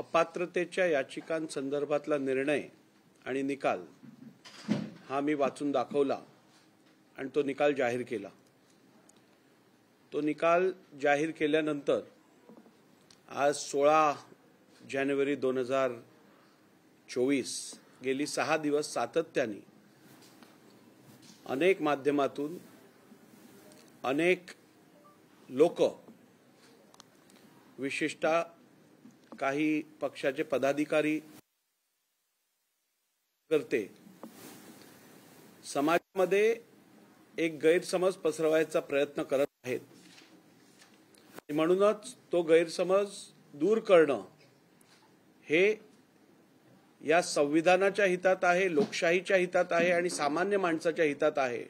अपात्रतेच्या याचिकांसंदर्भातला निर्णय आणि निकाल हा मी वाचून दाखवला आणि तो निकाल जाहीर केला। तो निकाल जाहीर केल्यानंतर आज 16 जानेवारी 2024 गेली 6 दिवस सातत्याने अनेक माध्यमातून अनेक लोक विशेषतः काही पक्षाचे पदाधिकारी करते समाजामध्ये एक गैरसमज पसरवायचा प्रयत्न करत आहेत। म्हणूनच तो गैरसमज दूर करणं हे या संविधानाच्या हितात आहे, लोकशाहीच्या हितात आहे आणि सामान्य माणसाच्या हितात आहे।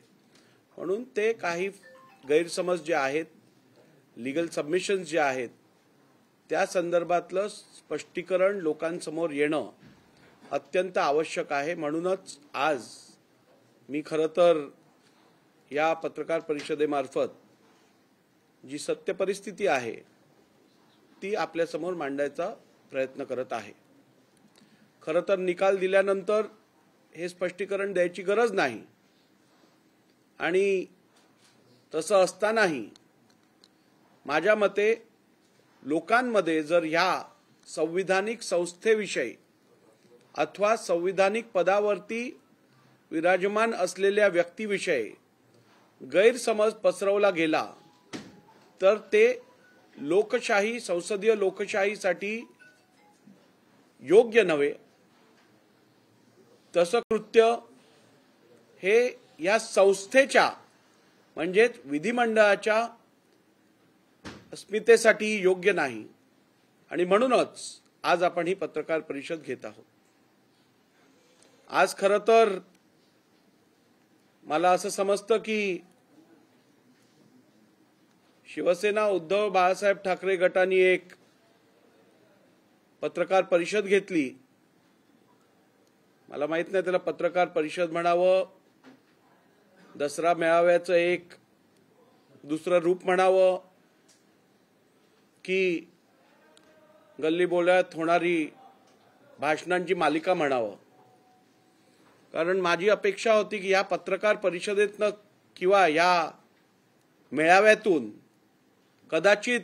म्हणून ते काही गैरसमज जे आहेत, लीगल सबमिशन्स जे आहेत, त्या संदर्भातलं स्पष्टीकरण लोकांसमोर येणं अत्यंत आवश्यक आहे। म्हणूनच आज मी खरं तर या पत्रकार परिषदेमार्फत जी सत्य परिस्थिती आहे ती आपल्या समोर मांडायचा प्रयत्न करत आहे। खरं तर निकाल दिल्यानंतर हे स्पष्टीकरण द्यायची गरज नाही आणि तसं असतानाही माझ्या मते लोकांमध्ये जर ह्या संविधानिक संस्थेविषयी अथवा संविधानिक पदावरती विराजमान असलेल्या व्यक्तीविषयी गैरसमज पसरवला गेला तर ते लोकशाही, संसदीय लोकशाहीसाठी योग्य नव्हे। तसं कृत्य हे या संस्थेच्या म्हणजेच विधिमंडळाच्या अस्मितेसाठी योग्य नाही आणि म्हणूनच आज आपण ही पत्रकार परिषद घेत आहोत। आज खरं तर मला असं समजतं की शिवसेना उद्धव बाळासाहेब ठाकरे गटाने एक पत्रकार परिषद घेतली। मला माहित नाही त्याला पत्रकार परिषद म्हणावं, दसरा मेळाव्याचं एक दुसरं रूप म्हणावं की गल्ली बोळ्यात होणारी भाषणांची मालिका म्हणावं। कारण माझी अपेक्षा होती की या पत्रकार परिषदेतनं किंवा या मेळाव्यातून कदाचित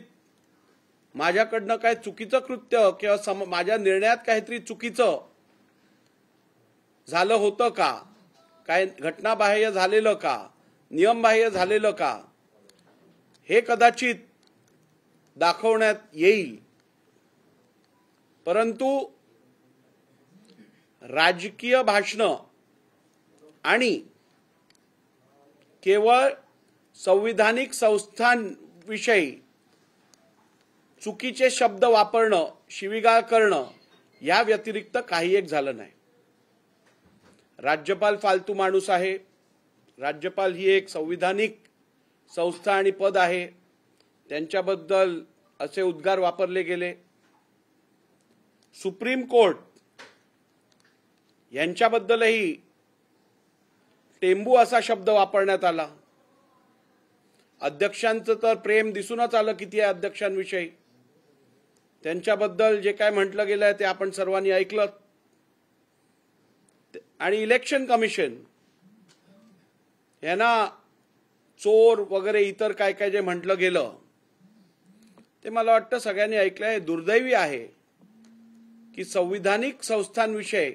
माझ्याकडनं काय चुकीचं कृत्य किंवा माझ्या निर्णयात काहीतरी चुकीचं झालं होतं का, काय घटनाबाह्य झालेलं का, नियमबाह्य झालेलं का, हे कदाचित दाखवण्यात येईल। परंतु राजकीय भाषणं आणि केवळ संविधानिक संस्थांविषयी चुकीचे शब्द वापरणं, शिवीगाळ करणं या व्यतिरिक्त काही एक झालं नाही। राज्यपाल फालतू माणूस आहे। राज्यपाल ही एक संविधानिक संस्था आणि पद आहे। त्यांच्याबद्दल असे उद्गार वापरले गेले। सुप्रीम कोर्ट यांच्याबद्दलही टेंबू असा शब्द वापरण्यात आला। अध्यक्षांचं तर प्रेम दिसूनच आलं किती आहे अध्यक्षांविषयी। त्यांच्याबद्दल जे काय म्हटलं गेलंय ते आपण सर्वांनी ऐकलं। आणि इलेक्शन कमिशन यांना चोर वगैरे इतर काय काय जे म्हटलं गेलं ते मला वाटतं सगळ्यांनी ऐकलंय। हे दुर्दैवी आहे की संविधानिक संस्थांविषयी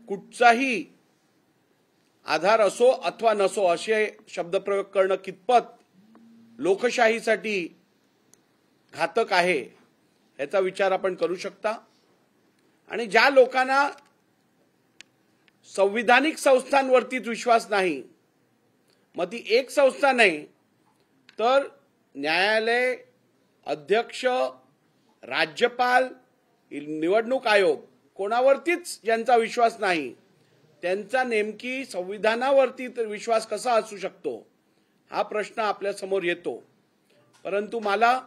कुठचाही आधार असो अथवा नसो असे शब्दप्रयोग करणं कितपत लोकशाहीसाठी घातक आहे याचा विचार आपण करू शकता। आणि ज्या लोकांना संविधानिक संस्थांवरतीच विश्वास नाही, मग ती एक संस्था नाही तर न्यायालय, अध्यक्ष, राज्यपाल, निवडणूक आयोग कोणावरतीच ज्यांचा विश्वास नाही त्यांचा नेमकी संविधानावरती तर विश्वास कसा असू शकतो हा प्रश्न आपल्या समोर येतो। परंतु मला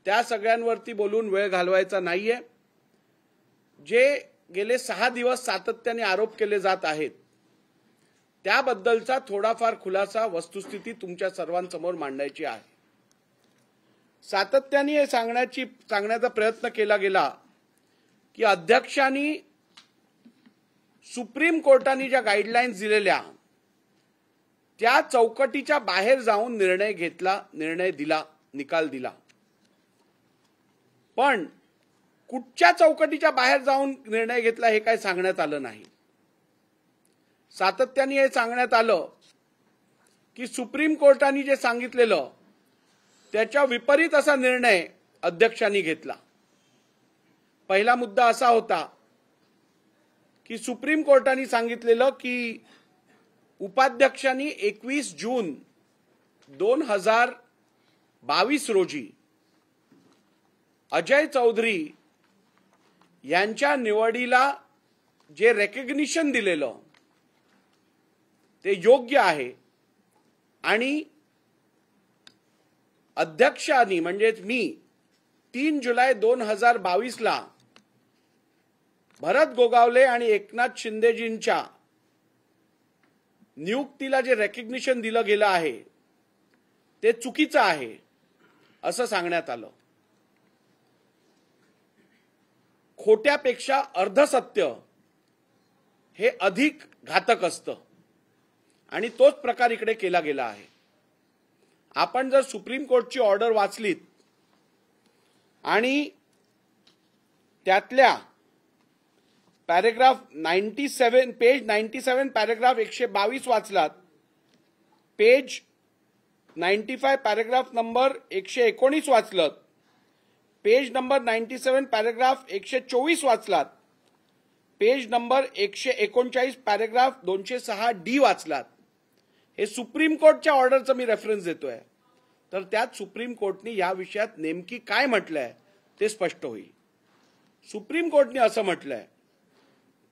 त्या सगळ्यांवरती बोलून वेळ घालवायचा नाहीये। जे गेले 6 दिवस सातत्याने आरोप केले जात आहेत त्याबद्दलचा थोडाफार खुलासा वस्तुस्थिती तुमच्या सर्वांसमोर मांडायची आहे। सातत्याने हे सांगण्याचा प्रयत्न केला गेला की अध्यक्षांनी सुप्रीम कोर्टाने ज्या गाईडलाईन्स दिलेल्या त्या चौकटीच्या बाहेर जाऊन निर्णय दिला, निकाल दिला. पण कुठच्या चौकटीच्या बाहेर जाऊन निर्णय घेतला हे काय सांगण्यात आलं नाही. सातत्याने हे सांगण्यात आलं की सुप्रीम कोर्टाने जे सांगितलेलं त्याच्या विपरीत असा निर्णय अध्यक्षांनी घेतला. पहिला मुद्दा असा होता की सुप्रीम कोर्टाने सांगितलेलं की उपाध्यक्षांनी 21 जून 2022 रोजी अजय चौधरी यांच्या निवडीला जे रेकग्निशन दिलेलं ते योग्य आहे आणि अध्यक्षांनी म्हणजेच मी 3 जुलै 2022 ला भरत गोगावले आणि एकनाथ शिंदेजींच्या नियुक्तीला जे रेकग्निशन दिलं गेलं आहे ते चुकीचं आहे असं सांगण्यात आलं. खोट्यापेक्षा अर्धसत्य हे अधिक घातक असतं आणि तोच प्रकार इकडे केला गेला आहे. आपण जर सुप्रीम कोर्टची ऑर्डर वाचलीत आणि त्यातल्या पॅरेग्राफ 97 पेज 97 पॅरेग्राफ 122 वाचलात, पेज 95 पॅरेग्राफ नंबर 119 वाचलत, पेज नंबर 97 पॅरेग्राफ 124 वाचलात, पेज नंबर 139 पॅरेग्राफ 206 डी वाचलात. हे सुप्रीम कोर्टच्या ऑर्डरचं मी रेफरन्स देतोय. तर त्यात सुप्रीम कोर्टने या विषयात नेमकी काय म्हटलंय ते स्पष्ट होईल. सुप्रीम कोर्टने असं म्हटलंय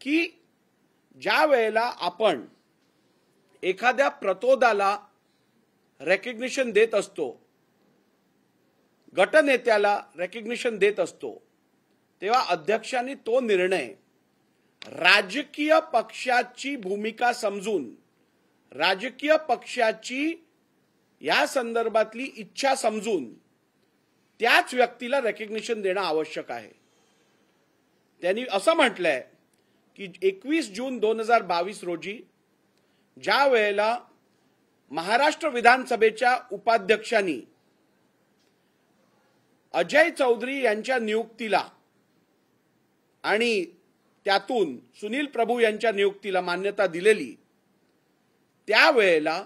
की ज्या वेळेला आपण एखाद्या प्रतोदाला रेकग्निशन देत असतो, गटनेत्याला रेकग्निशन देत असतो, तेव्हा अध्यक्षांनी तो निर्णय राजकीय पक्षाची भूमिका समजून, राजकीय पक्षाची या संदर्भातली इच्छा समजून त्याच व्यक्तीला रेकग्निशन देणं आवश्यक आहे. त्यांनी असं म्हटलंय की 21 जून 2022 रोजी ज्या वेळेला महाराष्ट्र विधानसभेच्या उपाध्यक्षांनी अजय चौधरी यांच्या नियुक्तीला आणि त्यातून सुनील प्रभू यांच्या नियुक्तीला मान्यता दिलेली, त्यावेळेला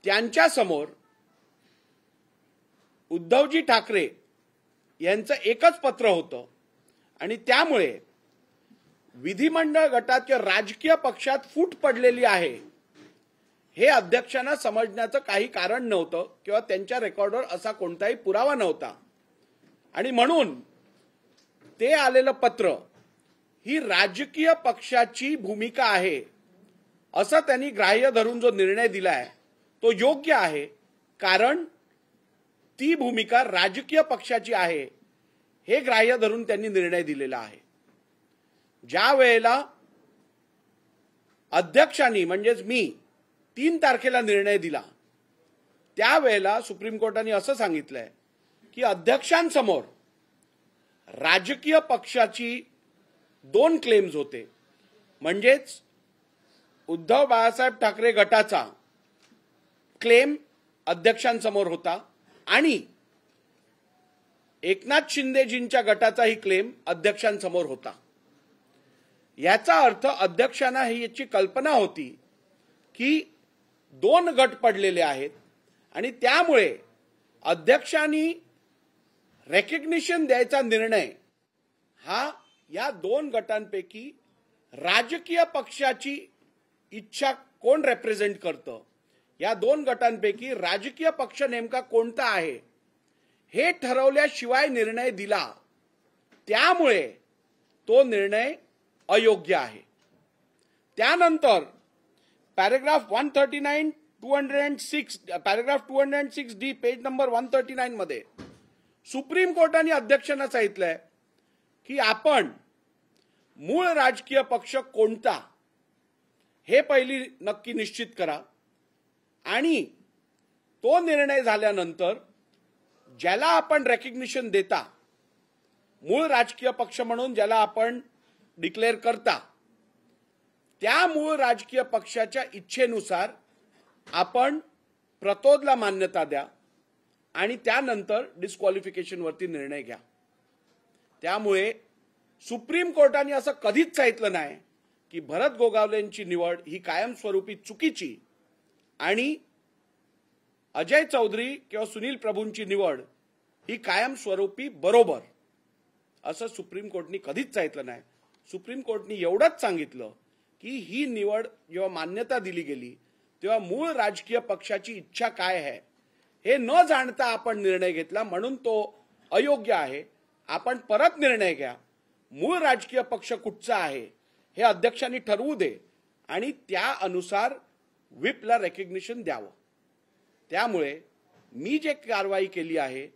त्यांच्या समोर उद्धवजी ठाकरे यांचं एकच पत्र होतं आणि त्यामुळे विधिमंडळ गटात किंवा राजकीय पक्षात फूट पडलेली आहे हे अध्यक्षांना समजण्याचं काही कारण नव्हतं किंवा त्यांच्या रेकॉर्डवर असा कोणताही पुरावा नव्हता आणि म्हणून ते आलेलं पत्र ही राजकीय पक्षाची भूमिका आहे असं त्यांनी ग्राह्य धरून जो निर्णय दिलाय तो योग्य आहे, कारण ती भूमिका राजकीय पक्षाची आहे हे ग्राह्य धरून त्यांनी निर्णय दिलेला आहे. ज्या वेळेला अध्यक्षांनी म्हणजेच मी 3 तारखेला निर्णय दिला त्यावेळेला सुप्रीम कोर्टाने असं सांगितलंय की अध्यक्षांसमोर राजकीय पक्षाची 2 क्लेम्स होते, म्हणजेच उद्धव बाळासाहेब ठाकरे गटाचा क्लेम अध्यक्षांसमोर होता आणि एकनाथ शिंदेजींच्या गटाचाही क्लेम अध्यक्षांसमोर होता. याचा अर्थ अध्यक्षांना याची कल्पना होती की 2 गट पडलेले आहेत आणि त्यामुळे अध्यक्षांनी रेकग्निशन द्यायचा निर्णय हा या 2 गटांपैकी राजकीय पक्षाची इच्छा कोण रिप्रेझेंट करतं, या 2 गटांपैकी राजकीय पक्ष नेमका कोणता आहे हे ठरवल्याशिवाय निर्णय दिला, त्यामुळे तो निर्णय अयोग्य आहे. त्यानंतर paragraph 139 206 paragraph 206 D page number 139 मध्ये सुप्रीम कोर्टाने अध्यक्षांना सांगितलंय की आपण मूळ राजकीय पक्ष कोणता हे पहिली नक्की निश्चित करा आणि तो निर्णय झाल्यानंतर ज्याला आपण रेकग्निशन देता, मूळ राजकीय पक्ष म्हणून ज्याला आपण डिक्लेअर करता, त्या मूळ राजकीय पक्षाच्या इच्छेनुसार आपण प्रतोदला मान्यता द्या आणि त्यानंतर डिस्क्वालिफिकेशनवरती निर्णय घ्या. त्यामुळे सुप्रीम कोर्टाने असं कधीच सांगितलं नाही की भरत गोगावलेंची निवड ही कायमस्वरूपी चुकीची आणि अजय चौधरी किंवा सुनील प्रभूंची निवड ही कायमस्वरूपी बरोबर, असं सुप्रीम कोर्टाने कधीच सांगितलं नाही. सुप्रीम कोर्टाने एवढंच सांगितलं की ही निवड जेव्हा मान्यता दिली गेली तेव्हा मूळ राजकीय पक्षाची इच्छा काय आहे हे न जाणता आपण निर्णय घेतला, म्हणून तो अयोग्य आहे. आपण परत निर्णय घ्या. मूळ राजकीय पक्ष कुठचा आहे हे अध्यक्षांनी ठरवू दे आणि त्या अनुसार व्हिपला रेकग्निशन द्यावं. त्यामुळे मी जे कारवाई केली आहे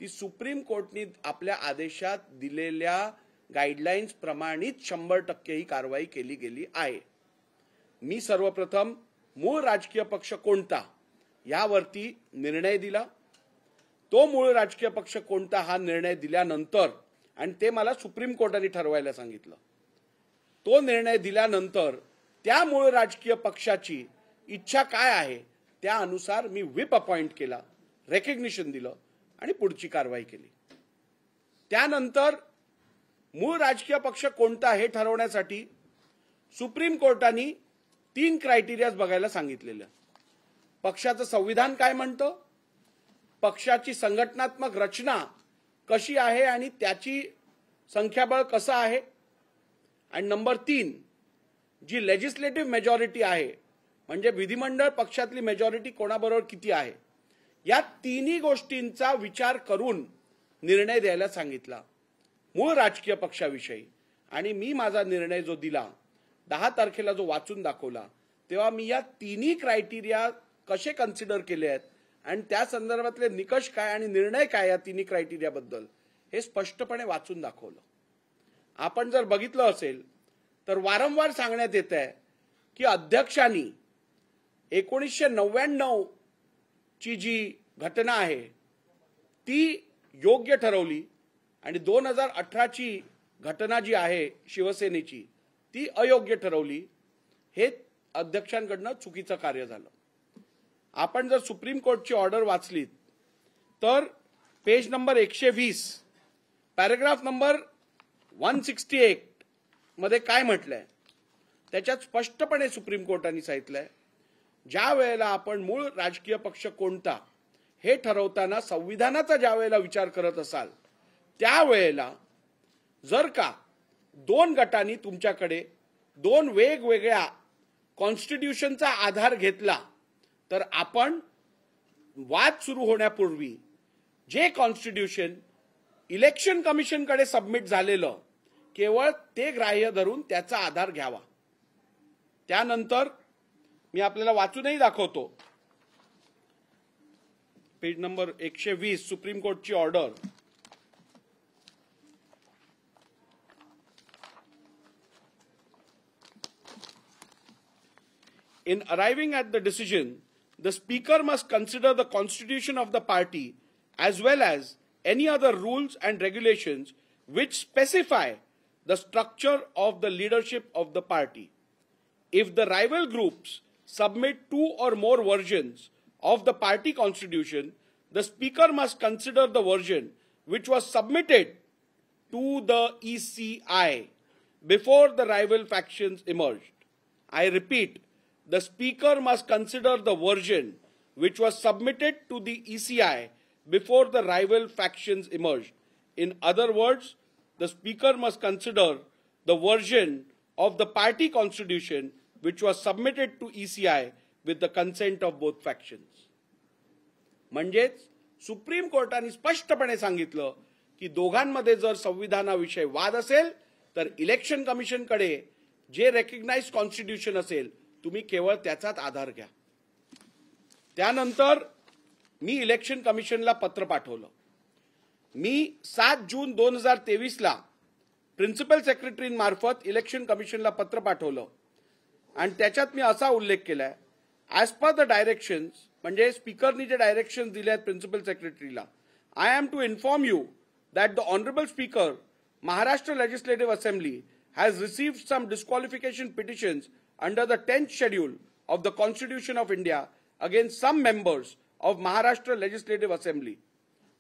ती सुप्रीम कोर्टाने आपल्या आदेशात दिलेल्या गाईडलाईन्स प्रमाणित 100% ही कारवाई केली गेली आहे. मी सर्वप्रथम मूळ राजकीय पक्ष कोणता यावरती निर्णय दिला. तो मूळ राजकीय पक्ष कोणता हा निर्णय दिल्यानंतर, आणि ते मला सुप्रीम कोर्टाने ठरवायला सांगितलं, तो निर्णय दिल्यानंतर त्या मूळ राजकीय पक्षाची इच्छा काय आहे त्या अनुसार मी व्हिप अपॉइंट केला, रेकग्निशन दिलं आणि पुढची कारवाई केली. त्यानंतर मूळ राजकीय पक्ष कोणता हे ठरवण्यासाठी सुप्रीम कोर्टाने 3 क्रायटेरियाज बघायला सांगितलेलं. पक्षाचं संविधान काय म्हणतं, पक्षाची संघटनात्मक रचना कशी आहे आणि त्याची संख्याबळ कसं आहे, आणि नंबर 3 जी लेजिस्लेटिव्ह मेजॉरिटी आहे म्हणजे विधिमंडळ पक्षातली मेजॉरिटी कोणाबरोबर किती आहे, या तिन्ही गोष्टींचा विचार करून निर्णय द्यायला सांगितला मूळ राजकीय पक्षाविषयी. आणि मी माझा निर्णय जो दिला 10 तारखेला जो वाचून दाखवला तेव्हा मी या तिन्ही क्रायटेरिया कसे कन्सिडर केले आहेत आणि त्या संदर्भातले निकष काय आणि निर्णय काय या तिन्ही क्रायटेरियाबद्दल हे स्पष्टपणे वाचून दाखवलं. आपण जर बघितलं असेल तर वारंवार सांगण्यात येत आहे की अध्यक्षांनी 1999 ची जी घटना आहे ती योग्य ठरवली आणि 2018 ची घटना जी आहे शिवसेनेची ती अयोग्य ठरवली. हे अध्यक्षांकडनं चुकीचं कार्य झालं. आपण जर सुप्रीम कोर्टची ऑर्डर वाचलीत तर पेज नंबर 120 पॅराग्राफ नंबर 168 मध्ये काय म्हटलंय त्याच्यात स्पष्टपणे सुप्रीम कोर्टाने सांगितलंय, ज्या वेळेला आपण मूळ राजकीय पक्ष कोणता हे ठरवताना संविधानाचा ज्या वेळेला विचार करत असाल त्यावेळेला जर का 2 गटांनी तुमच्याकडे 2 वेगवेगळ्या कॉन्स्टिट्यूशनचा आधार घेतला तर आपण वाद सुरू होण्यापूर्वी जे कॉन्स्टिट्यूशन इलेक्शन कमिशनकडे सबमिट झालेलं केवळ ते ग्राह्य धरून त्याचा आधार घ्यावा. त्यानंतर मी आपल्याला वाचूनही दाखवतो. पेज नंबर 120 सुप्रीम कोर्टची order. In arriving at the decision, the Speaker must consider the constitution of the party as well as any other rules and regulations which specify the structure of the leadership of the party. If the rival groups submit 2 or more versions of the party constitution, the Speaker must consider the version which was submitted to the ECI before the rival factions emerged. I repeat, the Speaker must consider the version which was submitted to the ECI before the rival factions emerged. In other words, the Speaker must consider the version of the party constitution which was submitted to ECI with the consent of both factions. म्हणजेच supreme कोर्टाने स्पष्टपणे सांगितलं की दोघांमध्ये जर संविधानाविषयी वाद असेल तर इलेक्शन कमिशनकडे जे रेकग्नाइज कॉन्स्टिट्यूशन असेल तुम्ही केवळ त्याचाच आधार घ्या. त्यानंतर मी इलेक्शन कमिशनला पत्र पाठवलं. मी 7 जून 2023 ला प्रिन्सिपल सेक्रेटरीमार्फत इलेक्शन कमिशनला पत्र पाठवलं आणि त्याच्यात मी असा उल्लेख केलाय, ॲज पर द डायरेक्शन्स, म्हणजे स्पीकरनी जे डायरेक्शन्स दिले आहेत principal सेक्रेटरीला, I am to inform you that the Honorable Speaker, Maharashtra Legislative Assembly, has received some disqualification petitions under the 10th schedule of the Constitution of India against some members of Maharashtra Legislative Assembly.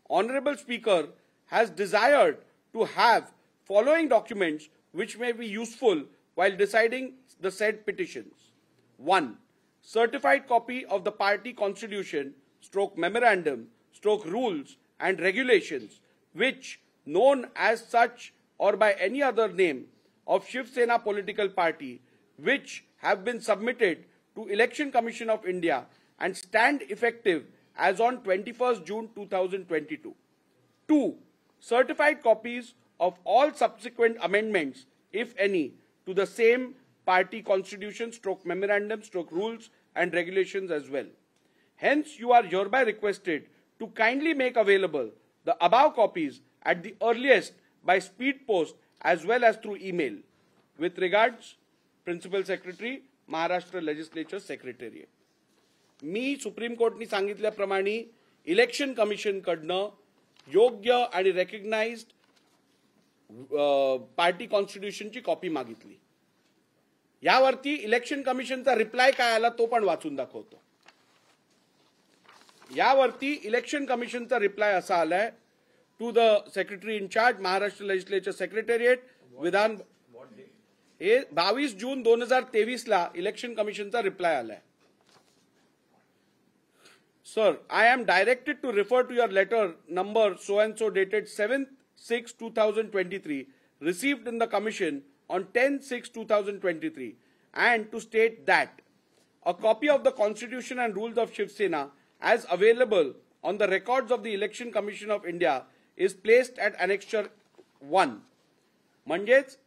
Honorable Speaker has desired to have following documents which may be useful while deciding the said petitions. 1. Certified copy of the party constitution, memorandum, rules and regulations, which, known as such or by any other name, of Shiv Sena political party, which have been submitted to Election Commission of India and stand effective as on 21st June 2022. 2. Certified copies of all subsequent amendments, if any, to the same party constitution, memorandum, rules and regulations as well. Hence, you are hereby requested to kindly make available the above copies at the earliest by speed post as well as through email. With regards, Principal Secretary, Maharashtra Legislature Secretariat. Me supreme कोर्टनी सांगितल्याप्रमाणे election commission कडनं योग्य आणि recognised party कॉन्स्टिट्यूशनची copy मागितली. यावरती election कमिशनचा reply काय आला तो पण वाचून दाखवतो. यावरती इलेक्शन कमिशनचा रिप्लाय असा आलाय, to the secretary in charge, Maharashtra legislature secretariat, विधान. हे 22 जून 2023 ला इलेक्शन कमिशनचा रिप्लाय आलाय. Sir, I am directed to refer to your letter number so and so dated 7/6/2023 received in the commission on 10/6/2023 and to state that a copy of the constitution and rules of Shiv Sena as available on the records of the Election Commission of India is placed at Annexure 1. म्हणजेच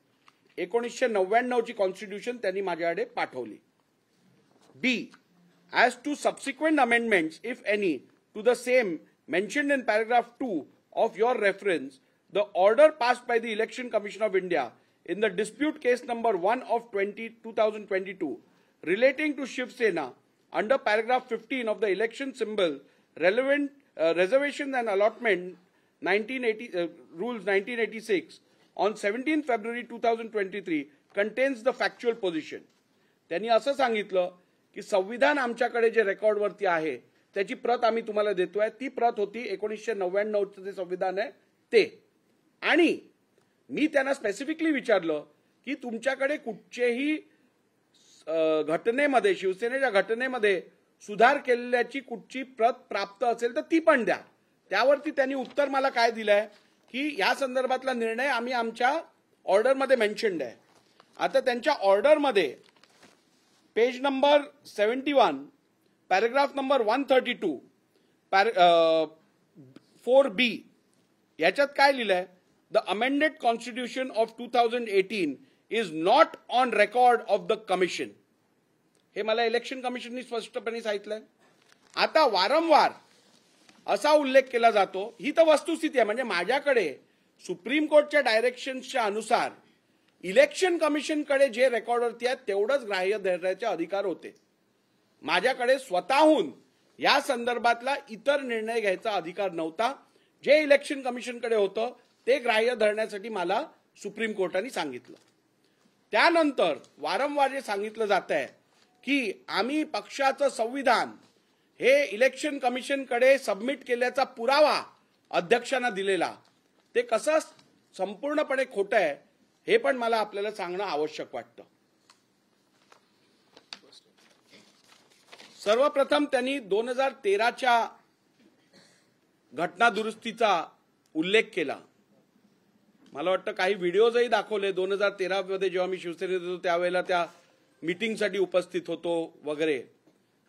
1999 ची constitution त्यांनी माझ्याकडे पाठवली. B. As to subsequent amendments, if any, to the same mentioned in paragraph 2 of your reference, the order passed by the Election Commission of India in the dispute case number 1 of 2022 relating to Shiv Sena under paragraph 15 of the election symbol relevant reservations and allotment 1980 rules 1986 on 17 February 2023 contains the factual position. त्यांनी असं सांगितलं की संविधान आमच्याकडे जे रेकॉर्डवरती आहे त्याची प्रत आम्ही तुम्हाला देतोय. ती प्रत होती 1999 चे संविधान आहे ते. आणि मी त्यांना स्पेसिफिकली विचारलं की तुमच्याकडे कुठचेही घटनेमध्ये, शिवसेनेच्या घटनेमध्ये सुधार केलेल्याची कुठची प्रत प्राप्त असेल तर ती पण द्या. त्यावरती त्यांनी उत्तर मला काय दिलंय की या संदर्भातला निर्णय आम्ही आमच्या ऑर्डरमध्ये मेन्शन्ड आहे. आता त्यांच्या ऑर्डरमध्ये page number 71, paragraph number 132, 4B याच्यात काय लिहिलंय? The amended constitution of 2018 is not on record of the commission. हे मला इलेक्शन कमिशननी स्पष्टपणे सांगितलंय. आता वारंवार असा उल्लेख केला जातो, ही तर वस्तुस्थिती आहे. म्हणजे माझ्याकडे सुप्रीम कोर्टच्या डायरेक्शन्सच्या अनुसार इलेक्शन कमिशनकडे जे रेकॉर्डवरती आहेत तेवढंच ग्राह्य धरण्याचे अधिकार होते. माझ्याकडे स्वतःहून या संदर्भातला इतर निर्णय घ्यायचा अधिकार नव्हता. जे इलेक्शन कमिशनकडे होतं ते ग्राह्य धरण्यासाठी मला सुप्रीम कोर्टाने सांगितलं. त्यानंतर वारंवार जे सांगितलं जात आहे की आम्ही पक्षाचं संविधान हे इलेक्शन कमिशनकडे सबमिट केल्याचा पुरावा अध्यक्षांना दिलेला, ते कसं संपूर्णपणे खोटं आहे हे पण मला आपल्याला सांगणं आवश्यक वाटतं. सर्वप्रथम त्यांनी 2013च्या घटना दुरुस्तीचा उल्लेख केला. मला वाटतं काही व्हिडिओजही दाखवले. 2013 मध्ये जेव्हा मी शिवसेनेत होतो त्यावेळेला त्या मीटिंगसाठी उपस्थित होतो वगैरे.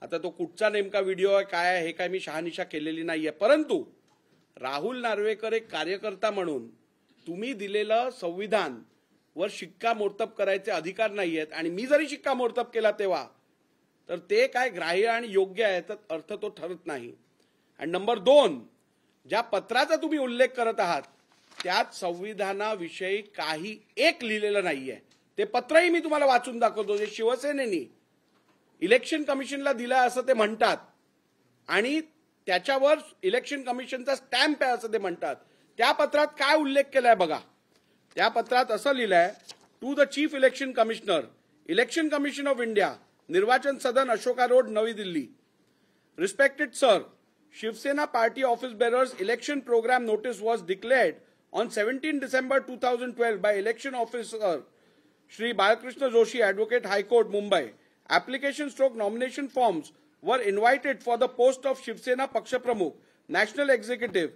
आता तो कुठचा नेमका व्हिडिओ आहे काय आहे हे काय मी शहानिशा केलेली नाहीये. परंतु राहुल नार्वेकर एक कार्यकर्ता म्हणून तुम्ही दिलेलं संविधान वर शिक्कामोर्तब करायचे अधिकार नाहीयेत. आणि मी जरी शिक्कामोर्तब केला तेव्हा तर ते काय ग्राह्य आणि योग्य आहे तर अर्थ तो ठरत नाही. आणि नंबर 2, ज्या पत्राचा तुम्ही उल्लेख करत आहात त्यात संविधानाविषयी काही एक लिहिलेलं नाहीये. ते पत्रही मी तुम्हाला वाचून दाखवतो जे शिवसेनेनी इलेक्शन कमिशनला दिलं असं ते म्हणतात. आणि त्याच्यावर इलेक्शन कमिशनचा स्टॅम्प आहे असं ते म्हणतात. त्या पत्रात काय उल्लेख केलाय बघा. त्या पत्रात असं लिहिलंय, to the chief election commissioner, election commission of India, निर्वाचन सदन, अशोका रोड, नवी Delhi. Respected sir, Shiv Sena party office bearers election program notice was declared on 17 December 2012 by election officer Shri Balakrishna Joshi, Advocate, High Court, Mumbai. Application stroke nomination forms were invited for the post of Shiv Sena Paksha Pramukh, National Executive,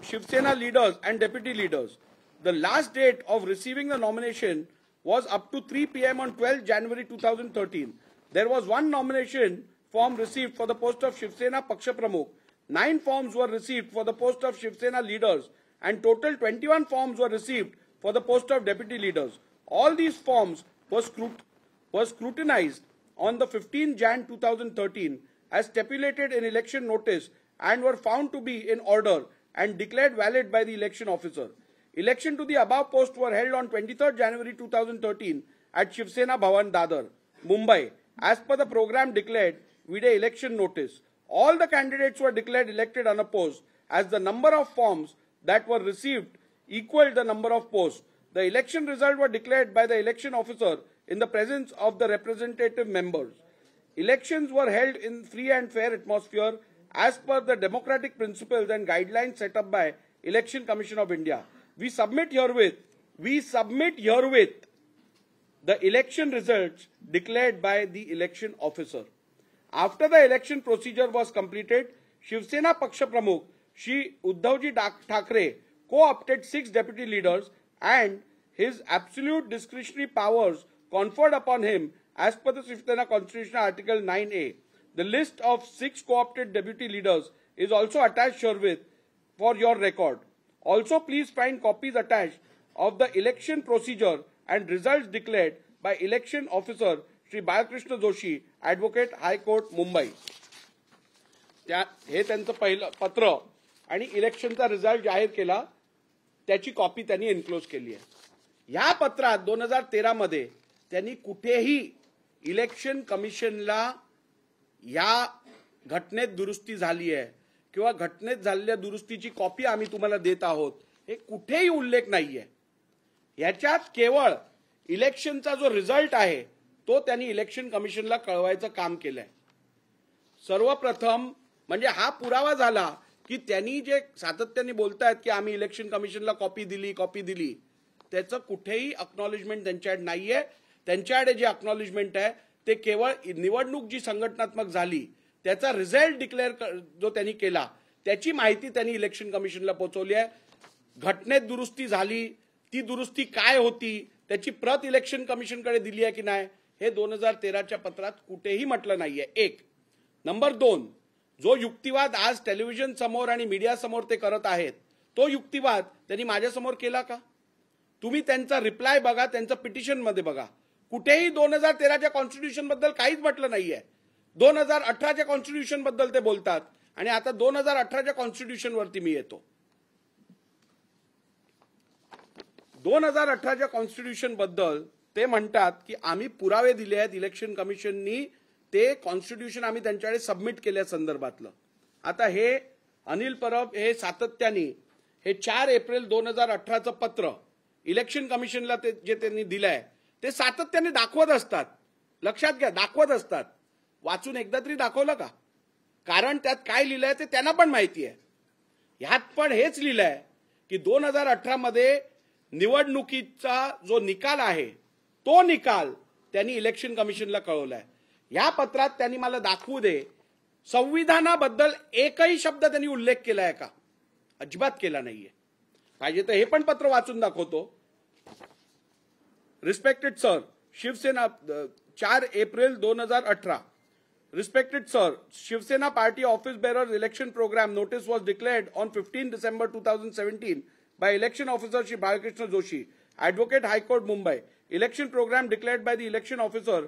Shiv Sena leaders and deputy leaders. The last date of receiving the nomination was up to 3 p.m. on 12 January 2013. There was one nomination form received for the post of Shiv Sena Paksha Pramukh. 9 forms were received for the post of Shiv Sena leaders and total 21 forms were received for the post of deputy leaders. All these forms were scrutinized on the 15 Jan 2013 as stipulated in election notice and were found to be in order and declared valid by the election officer. Election to the above post were held on 23rd January 2013 at Shiv Sena Bhavan, Dadar, Mumbai, as per the program declared with a election notice. All the candidates were declared elected unopposed as the number of forms that were received equaled the number of posts. The election results were declared by the election officer in the presence of the representative members. Elections were held in free and fair atmosphere as per the democratic principles and guidelines set up by Election Commission of India. We submit herewith the election results declared by the election officer. After the election procedure was completed, Shiv Sena Paksha Pramukh Shri Uddhavji Thackeray co-opted 6 deputy leaders and his absolute discretionary powers conferred upon him as per the Shiv Sena Constitution Article 9A. The list of 6 co-opted deputy leaders is also attached herewith for your record. Also, please find copies attached of the election procedure and results declared by election officer Shri Balakrishna Joshi, Advocate, High Court, Mumbai. हे त्यांचं पहिलं पत्र आणि इलेक्शनचा result जाहीर केला त्याची copy त्यांनी एन्क्लोज केली आहे. या पत्रात 2013 मध्ये त्यांनी कुठेही इलेक्शन कमिशनला या घटनेत दुरुस्ती झाली आहे किंवा घटनेत झालेल्या दुरुस्तीची कॉपी आम्ही तुम्हाला देत आहोत हे कुठेही उल्लेख नाहीये. याच्यात केवळ इलेक्शनचा जो रिझल्ट आहे तो त्यांनी इलेक्शन कमिशनला कळवायचं काम केलंय. सर्वप्रथम म्हणजे हा पुरावा झाला की त्यांनी जे सातत्याने बोलतायत की आम्ही इलेक्शन कमिशनला कॉपी दिली त्याचं कुठेही अक्नॉलेजमेंट त्यांच्याकडे नाहीये. त्यांच्याकडे जे अक्नॉलेजमेंट आहे ते केवळ निवडणूक जी संघटनात्मक झाली त्याचा रिझल्ट डिक्लेअर जो त्यांनी केला त्याची माहिती त्यांनी इलेक्शन कमिशनला पोहोचवली आहे. घटनेत दुरुस्ती झाली ती दुरुस्ती काय होती त्याची प्रत इलेक्शन कमिशनकडे दिली आहे की नाही हे 2013च्या पत्रात कुठेही म्हटलं नाहीये. एक. नंबर 2, जो युक्तिवाद आज टेलिव्हिजन समोर आणि मीडिया समोर ते करत आहेत तो युक्तिवाद त्यांनी माझ्यासमोर केला का? तुम्ही त्यांचा रिप्लाय बघा, त्यांचं पिटिशन मध्ये बघा. कुठेही 2013च्या कॉन्स्टिट्यूशन बद्दल काहीच म्हटलं नाहीये. 2018च्या कॉन्स्टिट्यूशन बद्दल ते बोलतात आणि आता 2018च्या कॉन्स्टिट्यूशन वरती मी येतो. 2018च्या कॉन्स्टिट्यूशन बद्दल ते म्हणतात की आम्ही पुरावे दिले आहेत इलेक्शन कमिशननी ते कॉन्स्टिट्यूशन आम्ही त्यांच्याकडे सबमिट केल्या संदर्भातलं. आता हे अनिल परब हे सातत्याने हे 4 एप्रिल 2018चं पत्र इलेक्शन कमिशनला जे त्यांनी दिलंय ते सातत्याने दाखवत असतात. लक्षात घ्या, दाखवत असतात. वाचून एकदा तरी दाखवलं का? कारण त्यात काय लिहिलंय ते त्यांना पण माहिती आहे. ह्यात पण हेच लिहिलंय की 2018 मध्ये निवडणुकीचा जो निकाल आहे तो निकाल त्यांनी इलेक्शन कमिशनला कळवलाय. या पत्रात त्यांनी मला दाखवू दे संविधानाबद्दल एकही शब्द त्यांनी उल्लेख केलाय का? अजिबात केला नाहीये. पाहिजे तर हे पण पत्र वाचून दाखवतो. Respected sir, Shivsena 4 April 2018. Respected sir, Shiv Sena party office bearers election program notice was declared on 15 December 2017 by election officer Shri Balakrishna Joshi, Advocate, High Court, Mumbai. Election program declared by the election officer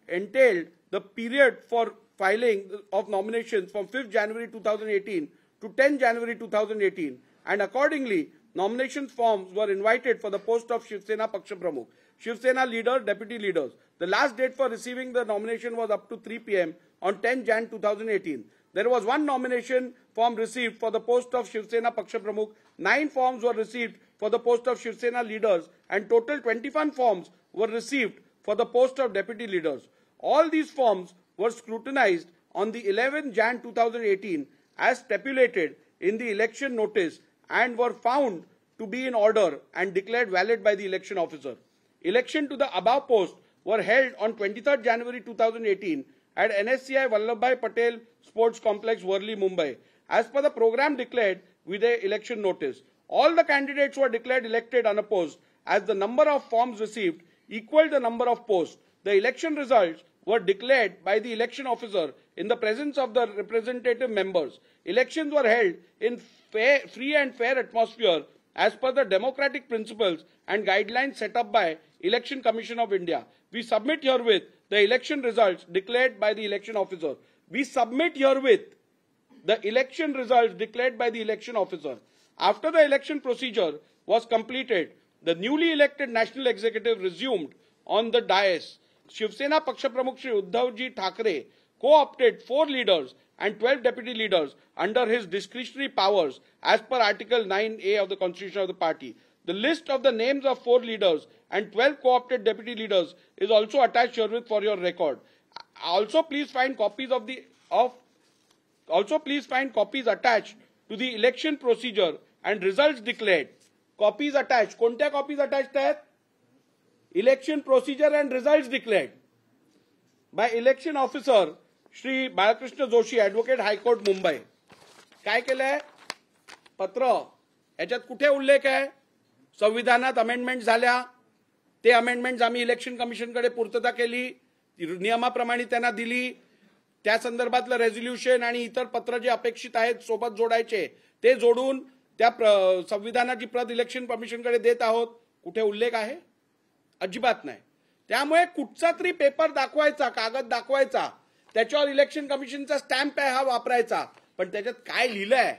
entailed the period for filing of nominations from 5th January 2018 to 10 January 2018 and accordingly nomination forms were invited for the post of Shiv Sena Paksha Pramukh, Shiv Sena leader, deputy leaders. The last date for receiving the nomination was up to 3 p.m. on 10 Jan 2018. there was 1 nomination form received for the post of Shiv Sena Paksha Pramukh, 9 forms were received for the post of Shiv Sena leaders, and total 21 forms were received for the post of deputy leaders. All these forms were scrutinized on the 11th Jan 2018 as stipulated in the election notice and were found to be in order and declared valid by the election officer. Election to the above post were held on 23rd January 2018 at NSCI Vallabhbhai Patel Sports Complex, Worli, Mumbai. As per the program declared with the election notice, all the candidates were declared elected unopposed as the number of forms received equaled the number of posts. The election results were declared by the election officer in the presence of the representative members. Elections were held in free and fair atmosphere as per the democratic principles and guidelines set up by Election Commission of India. We submit herewith the election results declared by the election officer. We submit herewith the election results declared by the election officer. After the election procedure was completed, the newly elected national executive resumed on the dais. Shiv Sena Paksha Pramukh Shri Uddhavji Thackeray co-opted 4 leaders and 12 deputy leaders under his discretionary powers as per Article 9A of the Constitution of the party. The list of the names of 4 leaders and 12 co-opted deputy leaders is also attached herewith for your record. Also, please find copies attached to the election procedure and results declared. Copies attached. कोणत्या copies attached आहेत? Election procedure and results declared by election officer Shri Balakrishna Joshi, Advocate High Court, Mumbai. काय केलंय? पत्र याच्यात कुठे उल्लेख आहे? संविधानात अमेंडमेंट झाल्या, ते अमेंडमेंट्स आम्ही इलेक्शन कमिशनकडे पूर्तता केली, नियमाप्रमाणे त्यांना दिली, त्या संदर्भातलं रेझोल्युशन आणि इतर पत्र जे अपेक्षित आहेत सोबत जोडायचे ते जोडून त्या संविधानाची प्रत इलेक्शन कमिशनकडे देत आहोत. कुठे उल्लेख आहे? अजिबात नाही. त्यामुळे कुठचा तरी पेपर दाखवायचा, कागद दाखवायचा, त्याच्यावर इलेक्शन कमिशनचा स्टॅम्प आहे हा वापरायचा, पण त्याच्यात काय लिहिलंय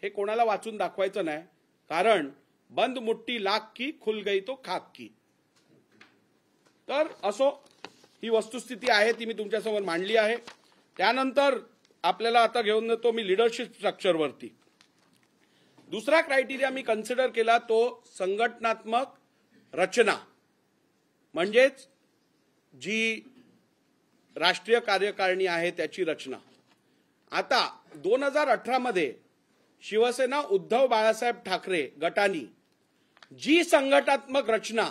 हे कोणाला वाचून दाखवायचं नाही. कारण बंद मुट्ठी लाख की, खुल गई तो खाक की. तर असो ही वस्तुस्थिती आहे, ती मी तुमच्यासमोर मांडली आहे. त्यानंतर आपल्याला आता घेऊन येतो मी लीडरशिप स्ट्रक्चरवरती. दुसरा क्रायटेरिया मी कन्सिडर केला तो संघटनात्मक रचना, म्हणजेच जी राष्ट्रीय कार्यकारिणी आहे त्याची रचना. आता 2018 मध्ये शिवसेना उद्धव बाळासाहेब ठाकरे गटानी जी संघटनात्मक रचना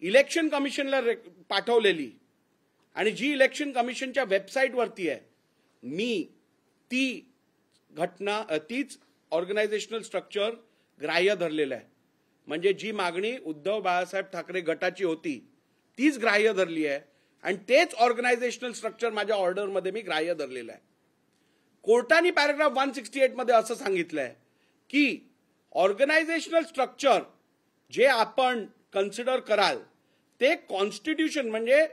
इलेक्शन कमिशनला पाठवलेली आणि जी इलेक्शन कमिशनच्या वेबसाईटवरती आहे, मी तीच ऑर्गनायझेशनल स्ट्रक्चर ग्राह्य धरलेलं आहे. म्हणजे जी मागणी उद्धव बाळासाहेब ठाकरे गटाची होती तीच ग्राह्य धरली आहे आणि तेच ऑर्गनायझेशनल स्ट्रक्चर माझ्या ऑर्डरमध्ये मी ग्राह्य धरलेलं आहे. कोर्टाने पॅराग्राफ 168 मध्ये असं सांगितलंय की ऑर्गनायझेशनल स्ट्रक्चर जे आपण कन्सिडर कराल ते कॉन्स्टिट्यूशन म्हणजे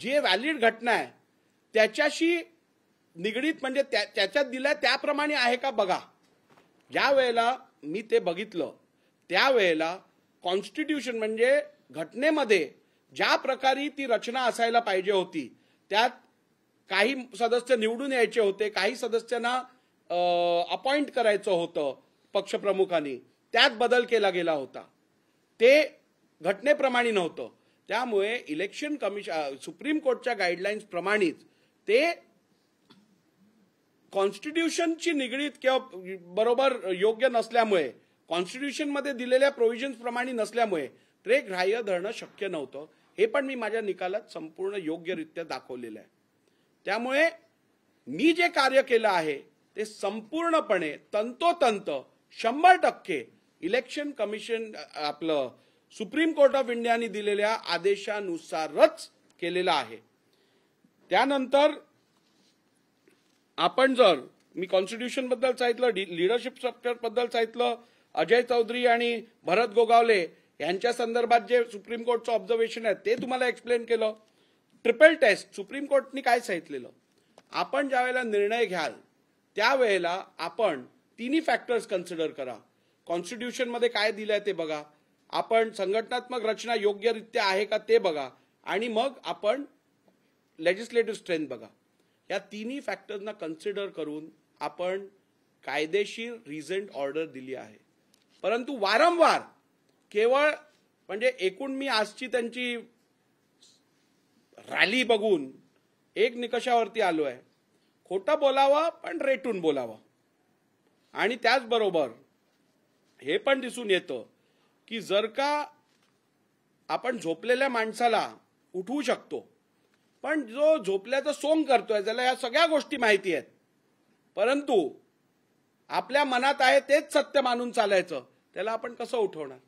जे व्हॅलिड घटना आहे त्याच्याशी निगडीत, म्हणजे त्याच्यात दिल्या त्याप्रमाणे आहे का बघा. ज्या वेळेला मी ते बघितलं त्यावेळेला कॉन्स्टिट्यूशन म्हणजे घटनेमध्ये ज्या प्रकारे ती रचना असायला पाहिजे होती त्यात काही सदस्य निवडून यायचे होते, काही सदस्यांना अपॉइंट करायचं होतं पक्षप्रमुखांनी, त्यात बदल केला गेला होता, ते घटनेप्रमाणे नव्हतं. त्यामुळे इलेक्शन कमिशन सुप्रीम कोर्टच्या गाईडलाईन्स प्रमाणेच ते कॉन्स्टिट्यूशनची निगडीत किंवा बरोबर योग्य नसल्यामुळे, कॉन्स्टिट्यूशनमध्ये दिलेल्या प्रोव्हिजन्स प्रमाणे नसल्यामुळे ते ग्राह्य धरणं शक्य नव्हतं. हे पण मी माझ्या निकालात संपूर्ण योग्यरित्या दाखवलेलं आहे. त्यामुळे मी जे कार्य केलं आहे ते संपूर्णपणे तंतोतंत 100% इलेक्शन कमिशन आपलं सुप्रीम कोर्ट ऑफ इंडियाने दिलेल्या आदेशानुसारच केलेलं आहे. त्यानंतर आपण जर मी कॉन्स्टिट्यूशन बद्दल सांगितलं, लीडरशिप स्ट्रक्चर बद्दल सांगितलं, अजय चौधरी आणि भरत गोगावले यांच्या संदर्भात जे सुप्रीम कोर्टचं ऑब्झर्वेशन आहे ते तुम्हाला एक्सप्लेन केलं. ट्रिपल टेस्ट सुप्रीम कोर्टने काय सांगितलेलं, आपण ज्यावेळेला निर्णय घ्याल त्यावेळेला आपण तिन्ही फॅक्टर्स कन्सिडर करा. कॉन्स्टिट्यूशनमध्ये काय दिलंय ते बघा, आपण संघटनात्मक रचना योग्यरित्या आहे का ते बघा, आणि मग आपण लेजिस्लेटिव्ह स्ट्रेंथ बघा. या तिन्ही फॅक्टर्सना कन्सिडर करून आपण कायदेशीर रिझेंट ऑर्डर दिली आहे. परंतु वारंवार केवळ म्हणजे एकूण मी आजची त्यांची रॅली बघून एक निकषावरती आलो आहे, खोटं बोलावं पण रेटून बोलावं. आणि त्याचबरोबर हे पण दिसून येतं की जर का आपण झोपलेल्या माणसाला उठवू शकतो, पण जो झोपल्याचं सोंग करतोय त्याला या सगळ्या गोष्टी माहिती आहेत, परंतु आपल्या मनात आहे तेच सत्य मानून चालायचं, त्याला आपण कसं उठवणार.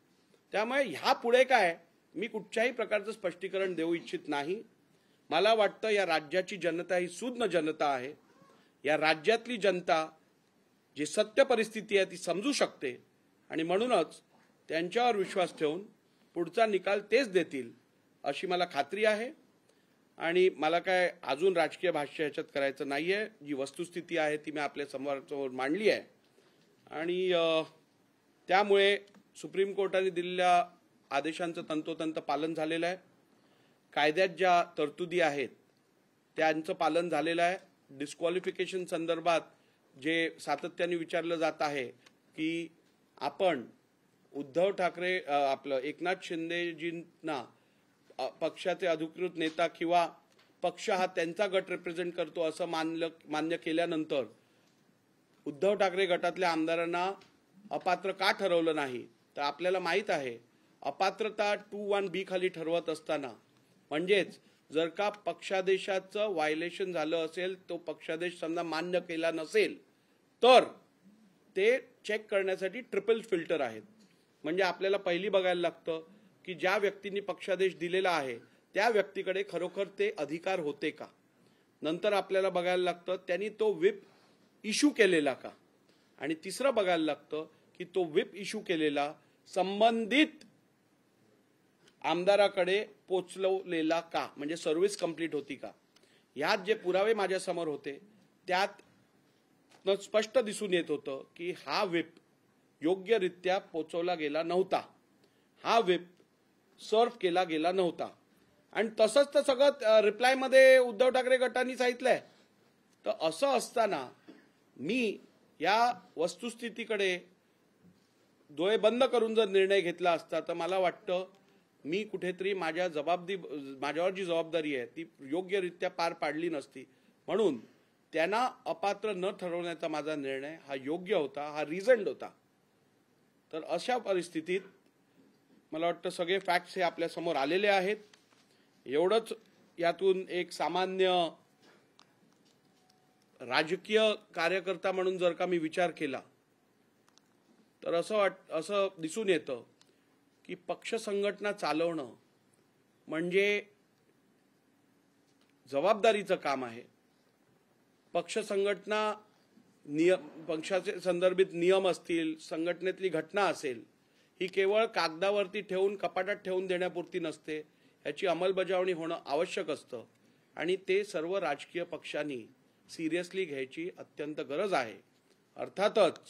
त्यामुळे ह्या पुढे काय मी कुठच्याही प्रकारचं स्पष्टीकरण देऊ इच्छित नाही. मला वाटतं या राज्याची जनता ही सुज्ञ जनता आहे. या राज्यातली जनता जी सत्य परिस्थिती आहे ती समजू शकते आणि म्हणूनच त्यांच्यावर विश्वास ठेवून पुढचा निकाल तेच देतील अशी मला खात्री आहे. आणि मला काय अजून राजकीय भाष्य ह्याच्यात करायचं नाहीये. जी वस्तुस्थिती आहे ती मी आपल्या समोर मांडली आहे आणि त्यामुळे सुप्रीम कोर्टाने दिलेल्या आदेशांचं तंतोतंत पालन झालेलं आहे. कायद्यात ज्या तरतुदी आहेत त्यांचं पालन झालेलं आहे. डिस्क्वालिफिकेशन संदर्भात जे सातत्याने विचारलं जात आहे की आपण उद्धव ठाकरे आपलं एकनाथ शिंदेजींना पक्षाचे अधिकृत नेता किंवा पक्ष हा त्यांचा गट रिप्रेझेंट करतो असं मान्य केल्यानंतर उद्धव ठाकरे गटातल्या आमदारांना अपात्र का ठरवलं नाही, तर आपल्याला माहित आहे अपात्रता 2(1)B खाली ठरवत असताना म्हणजेच जर का पक्षादेशाचं व्हायलेशन झालं असेल, तो पक्षादेश समजा मान्य केला नसेल तर ते चेक करण्यासाठी ट्रिपल फिल्टर आहेत. म्हणजे आपल्याला पहिली बघायला लागतं की ज्या व्यक्तींनी पक्षादेश दिलेला आहे त्या व्यक्तीकडे खरोखर ते अधिकार होते का. नंतर आपल्याला बघायला लागतं त्यांनी तो व्हिप इश्यू केलेला का. आणि तिसरं बघायला लागतं की तो व्हिप इश्यू केलेला संबंधित आमदाराकडे पोचवलेला का, म्हणजे सर्व्हिस कंप्लीट होती का. यात जे पुरावे माझ्या समोर होते त्यात स्पष्ट दिसून येत होतं की हा व्हिप योग्यरित्या पोचवला गेला नव्हता, हा व्हिप सर्व्ह केला गेला नव्हता. आणि तसंच तर सगळं रिप्लायमध्ये उद्धव ठाकरे गटांनी सांगितलंय. तर असं असताना मी या वस्तुस्थितीकडे डोळे बंद करून जर निर्णय घेतला असता तर मला वाटतं मी कुठेतरी माझ्यावर जी जबाबदारी आहे ती योग्यरित्या पार पाडली नसती. म्हणून त्यांना अपात्र न ठरवण्याचा माझा निर्णय हा योग्य होता, हा रिझल्ट होता. तर अशा परिस्थितीत मला वाटतं सगळे फॅक्ट्स हे आपल्या समोर आलेले आहेत. एवढंच यातून एक सामान्य राजकीय कार्यकर्ता म्हणून जर का मी विचार केला तर असं दिसून येतं की पक्ष संघटना चालवणं म्हणजे जबाबदारीचं काम आहे. पक्ष संघटना पक्षाचे संदर्भित नियम असतील, संघटनेतली घटना असेल, ही केवळ कागदावरती ठेवून कपाटात ठेवून देण्यापुरती नसते. याची अंमलबजावणी होणं आवश्यक असतं आणि ते सर्व राजकीय पक्षांनी सिरियसली घ्यायची अत्यंत गरज आहे. अर्थातच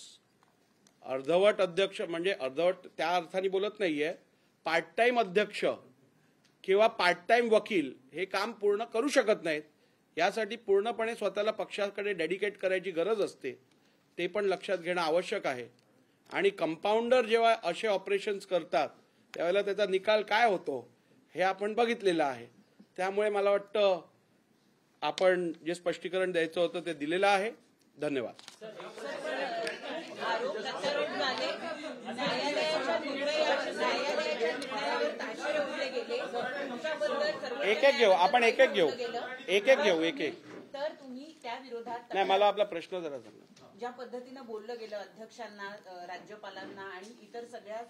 अर्धवट अध्यक्ष म्हणजे अर्धवट त्या अर्थाने बोलत नाहीये, पार्ट टाइम अध्यक्ष किंवा पार्ट टाइम वकील हे काम पूर्ण करू शकत नाहीत. यासाठी पूर्णपणे स्वतःला पक्षाकडे डेडिकेट करायची गरज असते. ते पण लक्षात घेणं आवश्यक आहे. आणि कंपाऊंडर जेव्हा असे ऑपरेशन्स करतात त्यावेळेला त्याचा निकाल काय होतो हे आपण बघितलेलं आहे. त्यामुळे मला वाटतं आपण जे स्पष्टीकरण द्यायचं होतं ते दिलेलं आहे. धन्यवाद. एक एक घेऊ आपण एक एक घेऊ तर तुम्ही त्या विरोधात नाही, मला आपला प्रश्न जरा सांगा. ज्या पद्धतीनं बोललं गेलं अध्यक्षांना, राज्यपालांना आणि इतर सगळ्या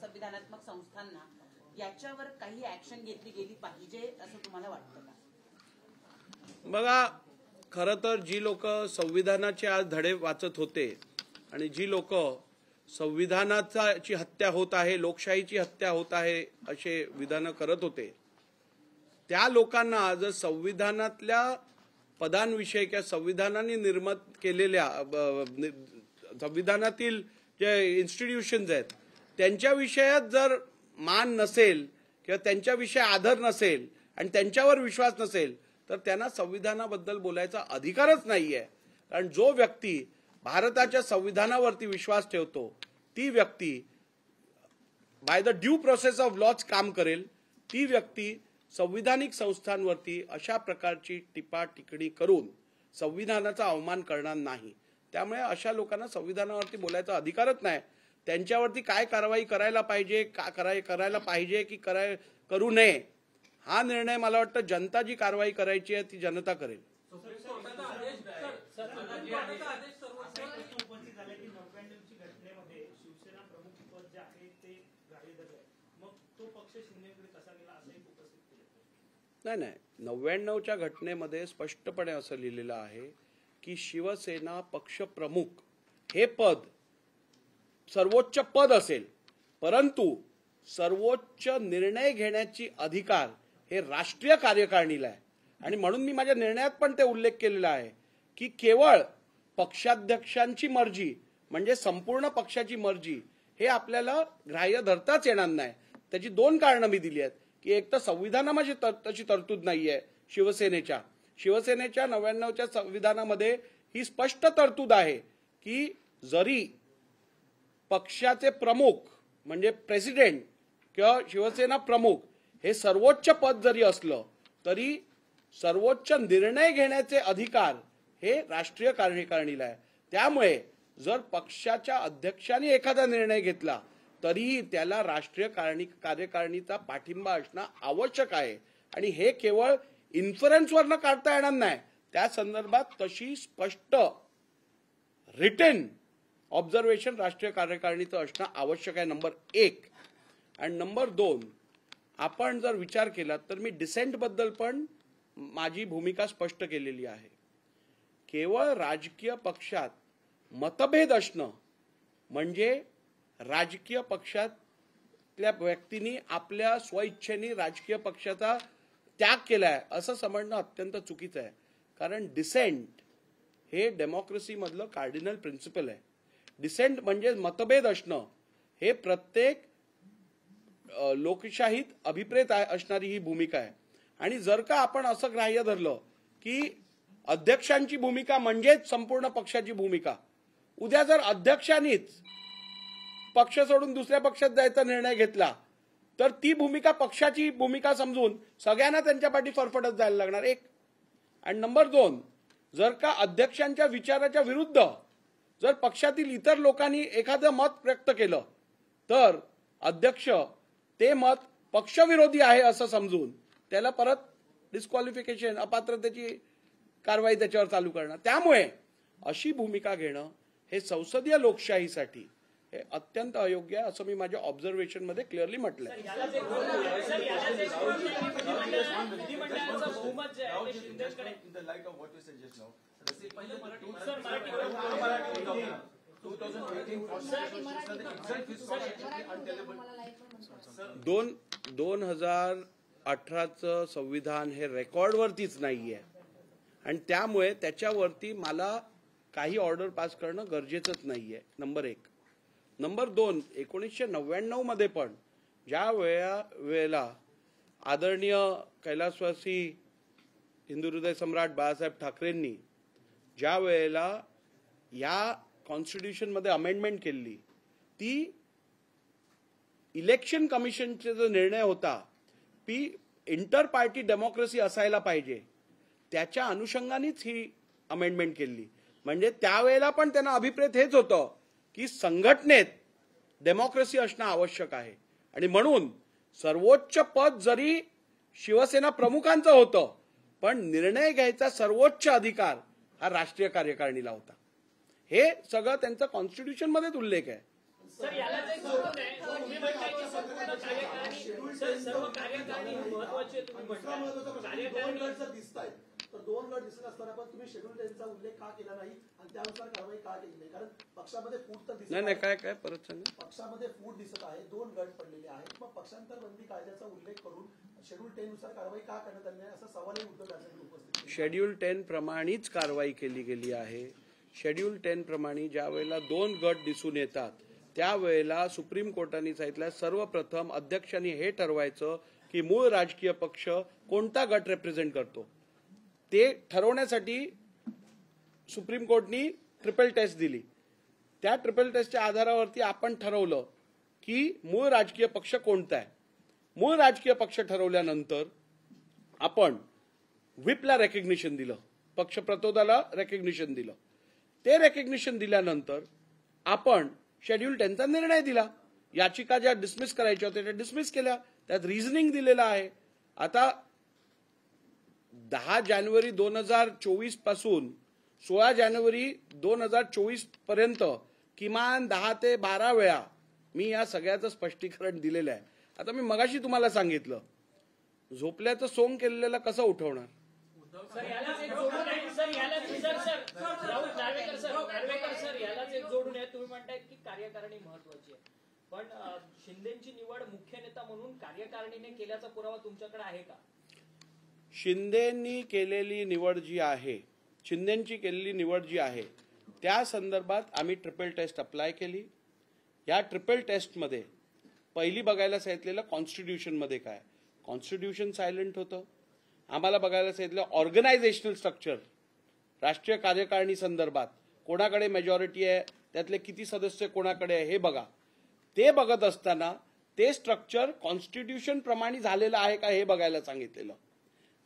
संविधानात्मक संस्थांना, याच्यावर काही ऍक्शन घेतली गेली पाहिजे असं तुम्हाला वाटतं का? बघा, खरं तर जी लोक संविधानाचे आज धडे वाचत होते आणि जी लोक संविधानाची हत्या होत आहे, लोकशाहीची हत्या होत आहे असे विधानं करत होते, त्या लोकांना जर संविधानातल्या पदांविषयी किंवा संविधानाने निर्मित केलेल्या संविधानातील जे इन्स्टिट्यूशन्स आहेत त्यांच्या विषयात जर मान नसेल किंवा त्यांच्याविषयी आदर नसेल आणि त्यांच्यावर विश्वास नसेल तर त्यांना संविधानाबद्दल बोलायचा अधिकारच नाहीये. कारण जो व्यक्ती भारताच्या संविधानावरती विश्वास ठेवतो ती व्यक्ती by the due process of launch काम करेल. ती व्यक्ती संविधानिक संस्थांवरती अशा प्रकारची टीपा टिप्पणी करून संविधानाचा अवमान करणार नाही. त्यामुळे अशा लोकांना संविधानावरती बोलायचा अधिकारच नाही. त्यांच्यावरती काय कारवाई करायला पाहिजे, करायला पाहिजे की करू नये, हा निर्णय मला वाटतं जनता जी कारवाई करायची आहे ती जनता करेल. नाही, 99च्या घटनेमध्ये स्पष्टपणे असं लिहिलेलं आहे की शिवसेना पक्षप्रमुख हे पद सर्वोच्च पद असेल, परंतु सर्वोच्च निर्णय घेण्याची अधिकार हे राष्ट्रीय कार्यकारिणीला आहे. आणि म्हणून मी माझ्या निर्णयात पण ते उल्लेख केलेला आहे की केवळ पक्षाध्यक्षांची मर्जी म्हणजे संपूर्ण पक्षाची मर्जी हे आपल्याला ग्राह्य धरताच येणार नाही. त्याची दोन कारणं मी दिली आहेत की एक तर संविधानामध्ये तशी तरतूद नाहीये. शिवसेनेच्या 99च्या संविधानामध्ये ही स्पष्ट तरतूद आहे की जरी पक्षाचे प्रमुख म्हणजे प्रेसिडेंट किंवा शिवसेना प्रमुख हे सर्वोच्च पद जरी असलं तरी सर्वोच्च निर्णय घेण्याचे अधिकार हे राष्ट्रीय कार्यकारिणीला आहे. त्यामुळे जर पक्षाच्या अध्यक्षांनी एखादा निर्णय घेतला तरीही त्याला राष्ट्रीय कार्यकारिणीचा पाठिंबा असणं आवश्यक आहे. आणि हे केवळ इन्फरन्सवरनं काढता येणार नाही. त्या संदर्भात तशी स्पष्ट रिटन ऑब्झर्वेशन राष्ट्रीय कार्यकारिणीचं असणं आवश्यक आहे. नंबर 1. आणि नंबर 2, आपण जर विचार केला तर मी डिसेंट बद्दल पण माझी भूमिका स्पष्ट केलेली आहे. केवळ राजकीय पक्षात मतभेद असणं म्हणजे राजकीय पक्षातल्या व्यक्तींनी आपल्या स्वइच्छेने राजकीय पक्षाचा त्याग केलाय असं समजणं अत्यंत चुकीचं आहे. कारण डिसेंट हे डेमोक्रेसी मधलं कार्डिनल प्रिन्सिपल आहे. डिसेंट म्हणजे मतभेद असणं हे प्रत्येक लोकशाहीत अभिप्रेत असणारी ही भूमिका आहे. आणि जर का आपण असं ग्राह्य धरलं की अध्यक्षांची भूमिका म्हणजेच संपूर्ण पक्षाची भूमिका, उद्या जर अध्यक्षांनीच पक्ष सोडून दुसऱ्या पक्षात जायचा निर्णय घेतला तर ती भूमिका पक्षाची भूमिका समजून सगळ्यांना त्यांच्या पाठी फरफटत जायला लागणार. 1. आणि नंबर 2, जर का अध्यक्षांच्या विचाराच्या विरुद्ध जर पक्षातील इतर लोकांनी एखादं मत व्यक्त केलं तर अध्यक्ष ते मत पक्षविरोधी आहे असं समजून त्याला परत डिस्क्वालिफिकेशन अपात्रतेची कारवाई त्याच्यावर चालू करणार. त्यामुळे अशी भूमिका घेणं हे संसदीय लोकशाहीसाठी हे अत्यंत अयोग्य आहे असं मी माझ्या ऑब्झर्वेशन मध्ये क्लिअरली म्हटलंय. दोन 2018चं संविधान हे रेकॉर्डवरतीच नाहीये आणि त्यामुळे त्याच्यावरती मला काही ऑर्डर पास करणं गरजेचंच नाहीये. नंबर 1. नंबर 2, 1999 मध्ये पण ज्या वेळेला आदरणीय कैलासवासी हिंदू हृदय सम्राट बाळासाहेब ठाकरेंनी ज्या वेळेला या कॉन्स्टिट्यूशन मध्ये अमेंडमेंट केली ती इलेक्शन कमिशनचा जो निर्णय होता की इंटर पार्टी डेमोक्रेसी असायला पाहिजे त्याच्या अनुषंगानेच ही अमेंडमेंट केली. म्हणजे त्यावेळेला पण त्यांना अभिप्रेत हेच होतं की संघटनेत डेमोक्रेसी असणं आवश्यक आहे. आणि म्हणून सर्वोच्च पद जरी शिवसेना प्रमुखांचं होतं पण निर्णय घ्यायचा सर्वोच्च अधिकार हा राष्ट्रीय कार्यकारिणीला होता. हे सगळं त्यांचा कॉन्स्टिट्यूशन मध्येच उल्लेख आहे. सर यालाच एक जोडून आहे तुम्ही म्हणताय की संपूर्ण कार्यकारिणी सर्व कार्यकारिणी महत्त्वाची आहे. तुम्ही म्हणताय कार्यकारिणी दिसतायत तर 2 गट दिसत असताना पण तुम्ही शेड्यूल 10चा उल्लेख का केला नाही आणि त्यानुसार कारवाई का केली नाही? कारण पक्षामध्ये फूट तर दिसत नाही काय परत सांगा. पक्षामध्ये फूट दिसत आहे, 2 गट पडलेले आहेत, मग पक्षांतर बंदी कायद्याचा उल्लेख करून शेड्यूल 10 नुसार कारवाई का करण्यात आली नाही असा सवालही उद्धव ठाकरेंनी उपस्थित केला. शेड्यूल 10 प्रमाणेच कारवाई केली गेली आहे. शेड्यूल 10 प्रमाणे ज्या वेळेला 2 गट दिसून येतात त्यावेळेला सुप्रीम कोर्टाने सांगितलं सर्वप्रथम अध्यक्षांनी हे ठरवायचं की मूळ राजकीय पक्ष कोणता गट रिप्रेझेंट करतो. ते ठरवण्यासाठी सुप्रीम कोर्टनी ट्रिपल टेस्ट दिली. त्या ट्रिपल टेस्टच्या आधारावरती आपण ठरवलं की मूळ राजकीय पक्ष कोणता आहे. मूळ राजकीय पक्ष ठरवल्यानंतर आपण व्हिपला रेकग्निशन दिलं, पक्ष प्रतोदाला रेकग्निशन दिलं. ते रेकग्निशन दिल्यानंतर आपण शेड्यूल 10चा निर्णय दिला. याचिका ज्या डिसमिस करायच्या होत्या त्या डिसमिस केल्या. त्यात रिझनिंग दिलेलं आहे. आता 10 जानेवारी 2024 पासून 16 जानेवारी 2024 पर्यंत किमान 10 ते 12 वेळा मी या सगळ्याचं स्पष्टीकरण दिलेलं आहे. आता मी मगाशी तुम्हाला सांगितलं, झोपल्याचं सोंग केलेलं कसं उठवणार. सर यालाच एक जोडून आहे. सर यालाच सर राहुल नार्वेकर सर यालाच एक जोडून आहे. तुम्ही म्हणताय की कार्यकारिणी महत्वाची आहे, पण शिंदेची निवड मुख्य नेता म्हणून कार्यकारिणीने केल्याचा पुरावा तुमच्याकडे आहे का? शिंदेची केलेली निवड जी आहे त्या संदर्भात आम्ही ट्रिपल टेस्ट अप्लाय केली. या ट्रिपल टेस्टमध्ये पहिली बघायला सांगितलेलं कॉन्स्टिट्यूशनमध्ये काय, कॉन्स्टिट्यूशन सायलेंट होतं. आम्हाला बघायला सांगितलं ऑर्गनायझेशनल स्ट्रक्चर, राष्ट्रीय कार्यकारिणी संदर्भात कोणाकडे मेजॉरिटी आहे, त्यातले किती सदस्य कोणाकडे आहे हे बघा. ते बघत असताना ते स्ट्रक्चर कॉन्स्टिट्यूशन प्रमाणे झालेलं आहे का हे बघायला सांगितलेलं.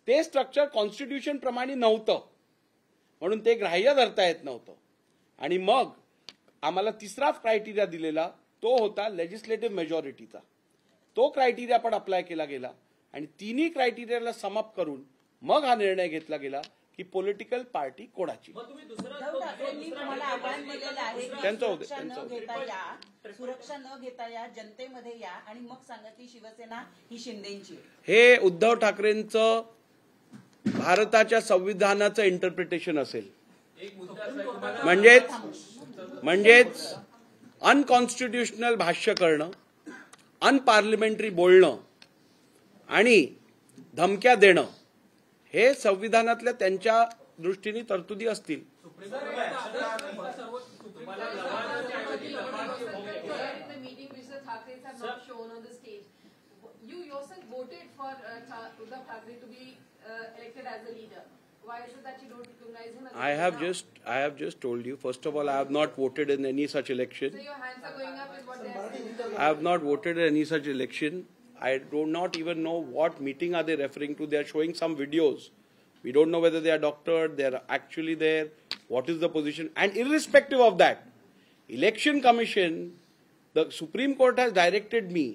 ते स्ट्रक्चर कॉन्स्टिट्यूशन प्रमाणे नव्हतं म्हणून ते ग्राह्य धरता येत नव्हतं. आणि मग आम्हाला तिसरा क्रायटेरिया दिलेला तो होता लेजिस्लेटिव्ह मेजॉरिटीचा. तो क्रायटेरिया पण अप्लाय केला गेला आणि तिन्ही क्रायटेरियाला समअप करून मग हा निर्णय घेतला गेला की पॉलिटिकल पार्टी कोणाची. उद्धव ठाकरेंनी तुम्हाला आव्हान दिलेलं आहे की सुरक्षा न घेता या जनतेमध्ये या आणि मग सांगा की शिवसेना ही शिंदेची. हे उद्धव ठाकरेंचं भारताच्या संविधानाचं इंटरप्रिटेशन असेल. म्हणजेच अनकॉन्स्टिट्युशनल भाष्य करणं, अनपार्लिमेंटरी बोलणं आणि धमक्या देणं हे संविधानातल्या त्यांच्या दृष्टीने तरतुदी असतील. I have just told you. First of all, I have not voted in any such election. So your hands are going up is what they are saying. I have not voted in any such election. I do not even know what meeting are they referring to. They are showing some videos. We don't know whether they are doctored, they are actually there, what is the position. And irrespective of that, Election Commission, the Supreme Court has directed me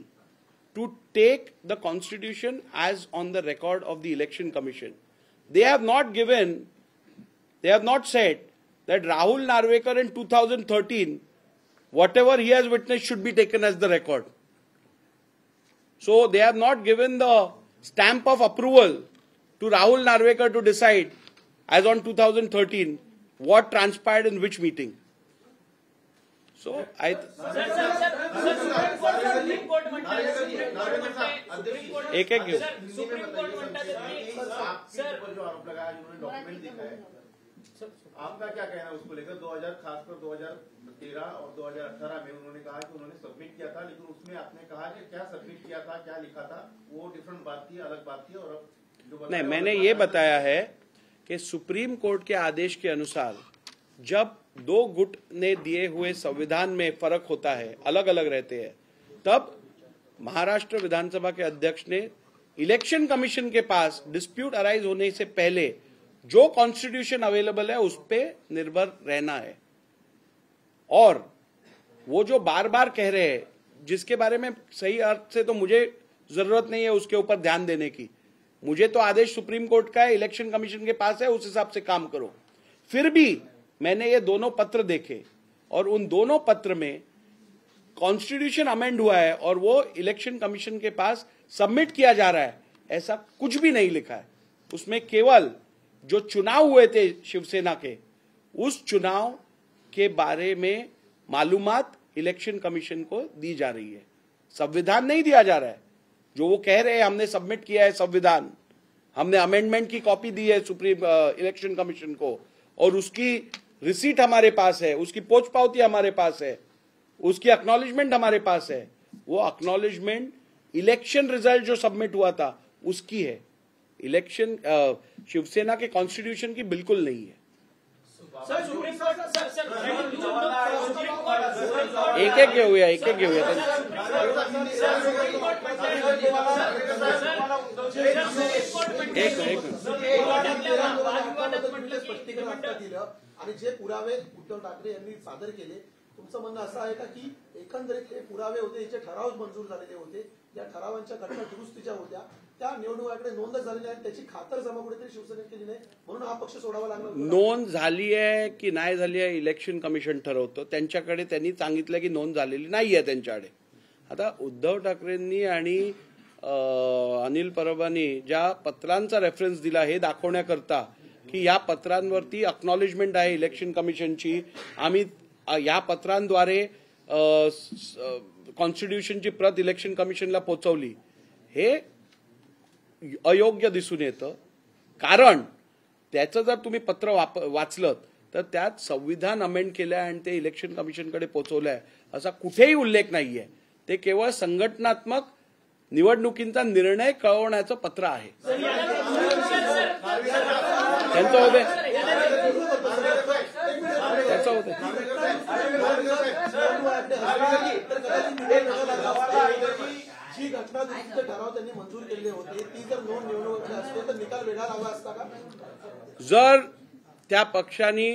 to take the Constitution as on the record of the Election Commission. They have not said that Rahul Narvekar in 2013, whatever he has witnessed should be taken as the record. So they have not given the stamp of approval to Rahul Narvekar to decide, as on 2013, what transpired in which meeting. So I. Supreme court म्हणतात एक घेऊ. Supreme court म्हणतात आपका क्या कहना है उसको लेकर? 2000 खासकर 2013 और 2018 में उन्होंने कहा कि उन्होंने सबमिट किया था, लेकिन उसमें आपने कहा कि क्या सबमिट किया था, क्या लिखा था, वो डिफरेंट बात थी, अलग बात थी. और जो नहीं, मैंने ये बताया है कि सुप्रीम कोर्ट के आदेश के अनुसार जब दो गुट ने दिए हुए संविधान में फर्क होता है, अलग अलग रहते हैं, तब महाराष्ट्र विधानसभा के अध्यक्ष ने इलेक्शन कमीशन के पास डिस्प्यूट अराइज होने से पहले जो कॉन्स्टिट्यूशन अवेलेबल है उस पर निर्भर रहना है. और वो जो बार बार कह रहे हैं, जिसके बारे में सही अर्थ से तो मुझे जरूरत नहीं है उसके ऊपर ध्यान देने की. मुझे तो आदेश सुप्रीम कोर्ट का है, इलेक्शन कमीशन के पास है, उस हिसाब से काम करो. फिर भी मैंने ये दोनों पत्र देखे और उन दोनों पत्र में कॉन्स्टिट्यूशन अमेंड हुआ है और वो इलेक्शन कमीशन के पास सबमिट किया जा रहा है, ऐसा कुछ भी नहीं लिखा है. उसमें केवल जो चुनाव हुए थे शिवसेना के, उस चुनाव के बारे में मालूमात इलेक्शन कमीशन को दी जा रही है. संविधान नहीं दिया जा रहा है. जो वो कह रहे हैं हमने सबमिट किया है संविधान, हमने अमेंडमेंट की कॉपी दी है सुप्रीम इलेक्शन कमीशन को और उसकी रिसीट हमारे पास है, उसकी पोच पावती हमारे पास है, उसकी एक्नॉलेजमेंट हमारे पास है. वो एक्नॉलेजमेंट इलेक्शन रिजल्ट जो सबमिट हुआ था उसकी है. इलेक्शन शिवसेना के कॉन्स्टिट्यूशन की बिल्कुल नहीं है। सर सुप्रीम कोर्ट एक एक घेऊया दिलं आणि जे पुरावे उद्धव ठाकरे यांनी सादर केले, तुमचं म्हणणं असं आहे का की एकंदरीत हे पुरावे होते, याचे ठराव मंजूर झालेले होते, या ठरावांच्या घटना दुरुस्तीच्या होत्या, त्या निवडणुकाकडे नोंद झालेली आहे, त्याची खातरजमा कुठेतरी शिवसेनेने केली नाही, म्हणून हा पक्ष सोडावा लागला? नोंद झाली आहे की नाही झाली आहे इलेक्शन कमिशन ठरवतं. त्यांच्याकडे त्यांनी सांगितलं की नोंद झालेली नाही आहे त्यांच्याकडे. आता उद्धव ठाकरेंनी आणि अनिल परबांनी ज्या पत्रांचा रेफरन्स दिला हे दाखवण्याकरता की या पत्रांवरती अक्नॉलेजमेंट आहे इलेक्शन कमिशनची, आम्ही या पत्रांद्वारे कॉन्स्टिट्यूशनची प्रत इलेक्शन कमिशनला पोहोचवली, हे अयोग्य दिसून येतं. कारण त्याचं जर तुम्ही पत्र वाचलं तर त्यात संविधान अमेंड केलं आणि ते इलेक्शन कमिशनकडे पोहोचवलंय असा कुठेही उल्लेख नाहीये. ते केवळ संघटनात्मक निवडणुकींचा निर्णय कळवण्याचं पत्र आहे. त्यांचं होते जी घटना दुरुस्तीचे ठराव त्यांनी मंजूर केले होते ती जर नोंद निवडणुकीची असते तर निकाल वेगळा लावला असता का? जर त्या पक्षाने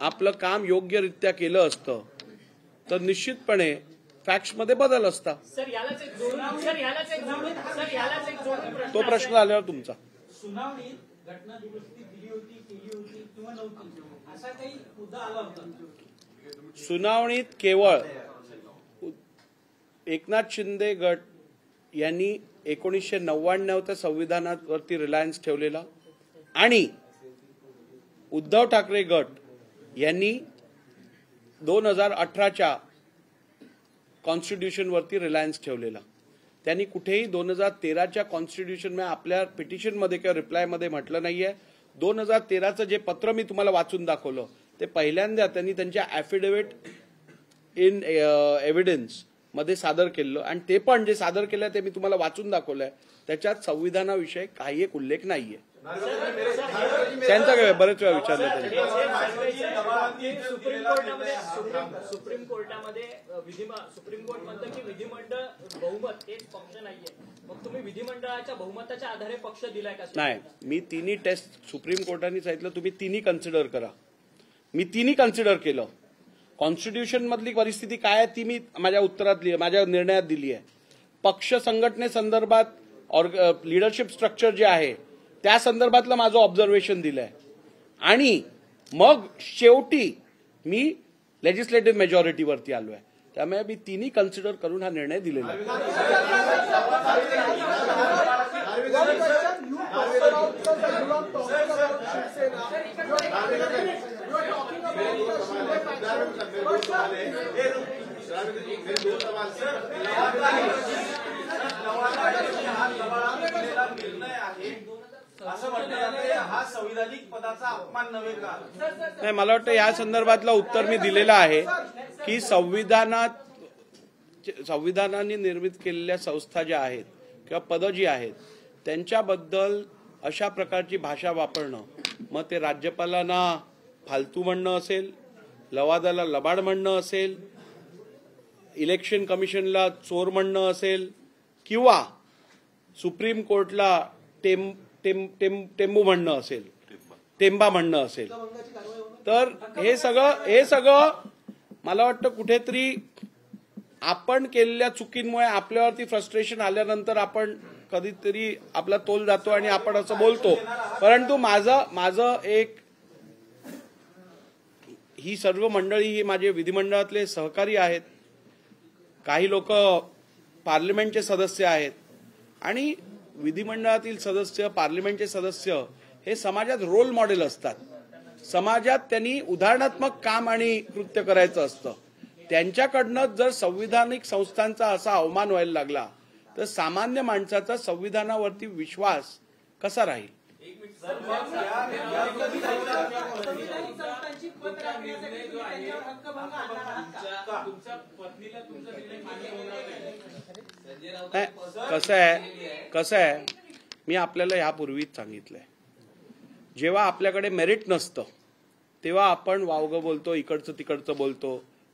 आपलं काम योग्यरित्या केलं असतं तर निश्चितपणे फॅक्ट्समध्ये बदल असता. सर यालाच एक जोडून तो प्रश्न आल्यावर तुमचा. सुनावणीत घटना दुरुस्ती केली होती किंवा नव्हती असा काही मुद्दा आला होता? सुनावणीत केवळ एकनाथ शिंदे गट यांनी 1999 संविधानावरती रिलायन्स ठेवलेला आणि उद्धव ठाकरे गट यांनी 2018च्या कॉन्स्टिट्यूशनवरती रिलायन्स ठेवलेला. त्यांनी कुठेही 2013च्या कॉन्स्टिट्यूशन आपल्या पिटिशनमध्ये किंवा रिप्लायमध्ये म्हटलं नाहीये. 2013चं जे पत्र मी तुम्हाला वाचून दाखवलं ते पहिल्यांदा त्यांनी त्यांच्या ॲफिडेव्हिट इन एव्हिडन्स मध्ये सादर केलं आणि ते पण जे सादर केलं ते मी तुम्हाला वाचून दाखवलंय. त्याच्यात संविधानाविषयी काही एक उल्लेख नाहीये. त्यांचा बरेच वेळा विचारलं त्यांनी. सुप्रीम कोर्टामध्ये सुप्रीम कोर्ट म्हणतं की विधिमंडळ बहुमत हेच पक्ष नाहीये, मग तुम्ही विधिमंडळाच्या बहुमताच्या आधारे पक्ष दिलाय का? नाही, मी तिन्ही टेस्ट सुप्रीम कोर्टाने सांगितलं तुम्ही तिन्ही कन्सिडर करा. मी तिन्ही कन्सिडर केलं. कॉन्स्टिट्यूशन मधली परिस्थिती काय आहे ती मी माझ्या उत्तरात माझ्या निर्णयात दिली आहे. पक्ष संघटनेसंदर्भात लिडरशिप स्ट्रक्चर जे आहे त्या संदर्भातलं माझं ऑब्झर्वेशन दिलंय आणि मग शेवटी मी लेजिस्लेटिव्ह मेजॉरिटीवरती आलोय. त्यामुळे मी तिन्ही कन्सिडर करून हा निर्णय दिलेला आहे. असं म्हणतात हा संविधानिक पदाचा अपमान नव्हे का? नाही, मला वाटतं या संदर्भातलं उत्तर मी दिलेलं आहे की संविधानाने निर्मित केलेल्या संस्था ज्या आहेत किंवा पदं जी आहेत त्यांच्याबद्दल अशा प्रकारची भाषा वापरणं, मग ते राज्यपालांना फालतू म्हणणं असेल, लवादाला लबाड म्हणणं असेल, इलेक्शन कमिशनला चोर म्हणणं असेल किंवा सुप्रीम कोर्टला टेंबू म्हणणं असेल, टेंबा म्हणणं असेल, तर हे सगळं मला वाटतं कुठेतरी आपण केलेल्या चुकींमुळे आपल्यावरती फ्रस्ट्रेशन आल्यानंतर आपण कधीतरी आपला तोल जातो आणि आपण असं बोलतो. परंतु माझं एक ही सर्व मंडळी ही माझे विधिमंडळातले सहकारी आहेत, काही लोक पार्लमेंटचे सदस्य आहेत आणि विधिमंडळातील सदस्य, पार्लमेंटचे सदस्य हे समाजात रोल मॉडेल असतात. समाजात त्यांनी उदाहरणात्मक काम आणि कृत्य करायचं असतं. त्यांच्याकडनं जर संविधानिक संस्थांचा असा अवमान व्हायला लागला तर सामान्य माणसाचा संविधानावरती विश्वास कसा राहील? कसं आहे मी आपल्याला यापूर्वीच सांगितलंय, जेव्हा आपल्याकडे मेरिट नसतं तेव्हा आपण वावगं बोलतो, इकडचं तिकडचं बोलतो,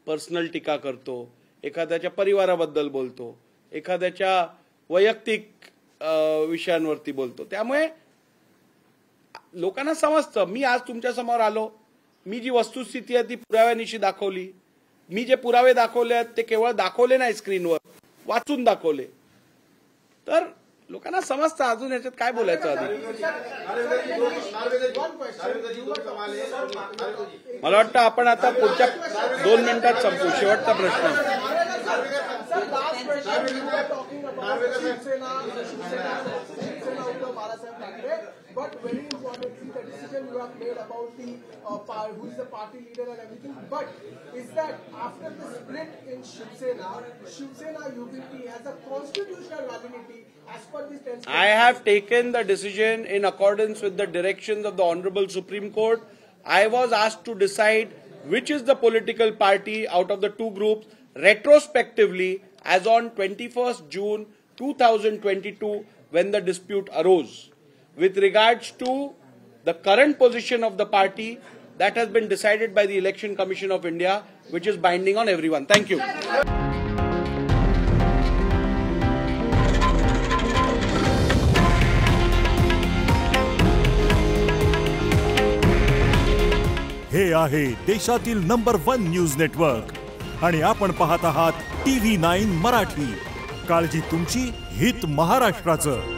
पर्सनल टीका करतो, एखाद्याच्या परिवाराबद्दल बोलतो, एखाद्याच्या वैयक्तिक विषयांवरती बोलतो. त्यामुळे लोकांना समजतं. मी आज तुमच्या समोर आलो, मी जी वस्तुस्थिती आहे ती पुराव्यानिशी दाखवली. मी जे पुरावे दाखवले आहेत ते केवळ दाखवले नाही स्क्रीनवर, वाचून दाखवले. तर लोकांना समजतं. अजून याच्यात काय बोलायचं अधिक. मला वाटतं आपण आता पुढच्या 2 मिनिटात संपू. शेवटचा प्रश्न. But very importantly, the decision you have made about the who is the party leader and everything. But is that after the split in Shiv Sena UBP has a constitutional validity as per this 10th. I have taken the decision in accordance with the directions of the Honorable Supreme Court. I was asked to decide which is the political party out of the two groups retrospectively as on 21st June 2022 when the dispute arose. With regards to the current position of the party, that has been decided by the Election Commission of India, which is binding on everyone. Thank you. हे आहे देशातील number 1 news network आणि आपण पाहत आहात TV9 Marathi. काळजी तुमची, हित महाराष्ट्राचं.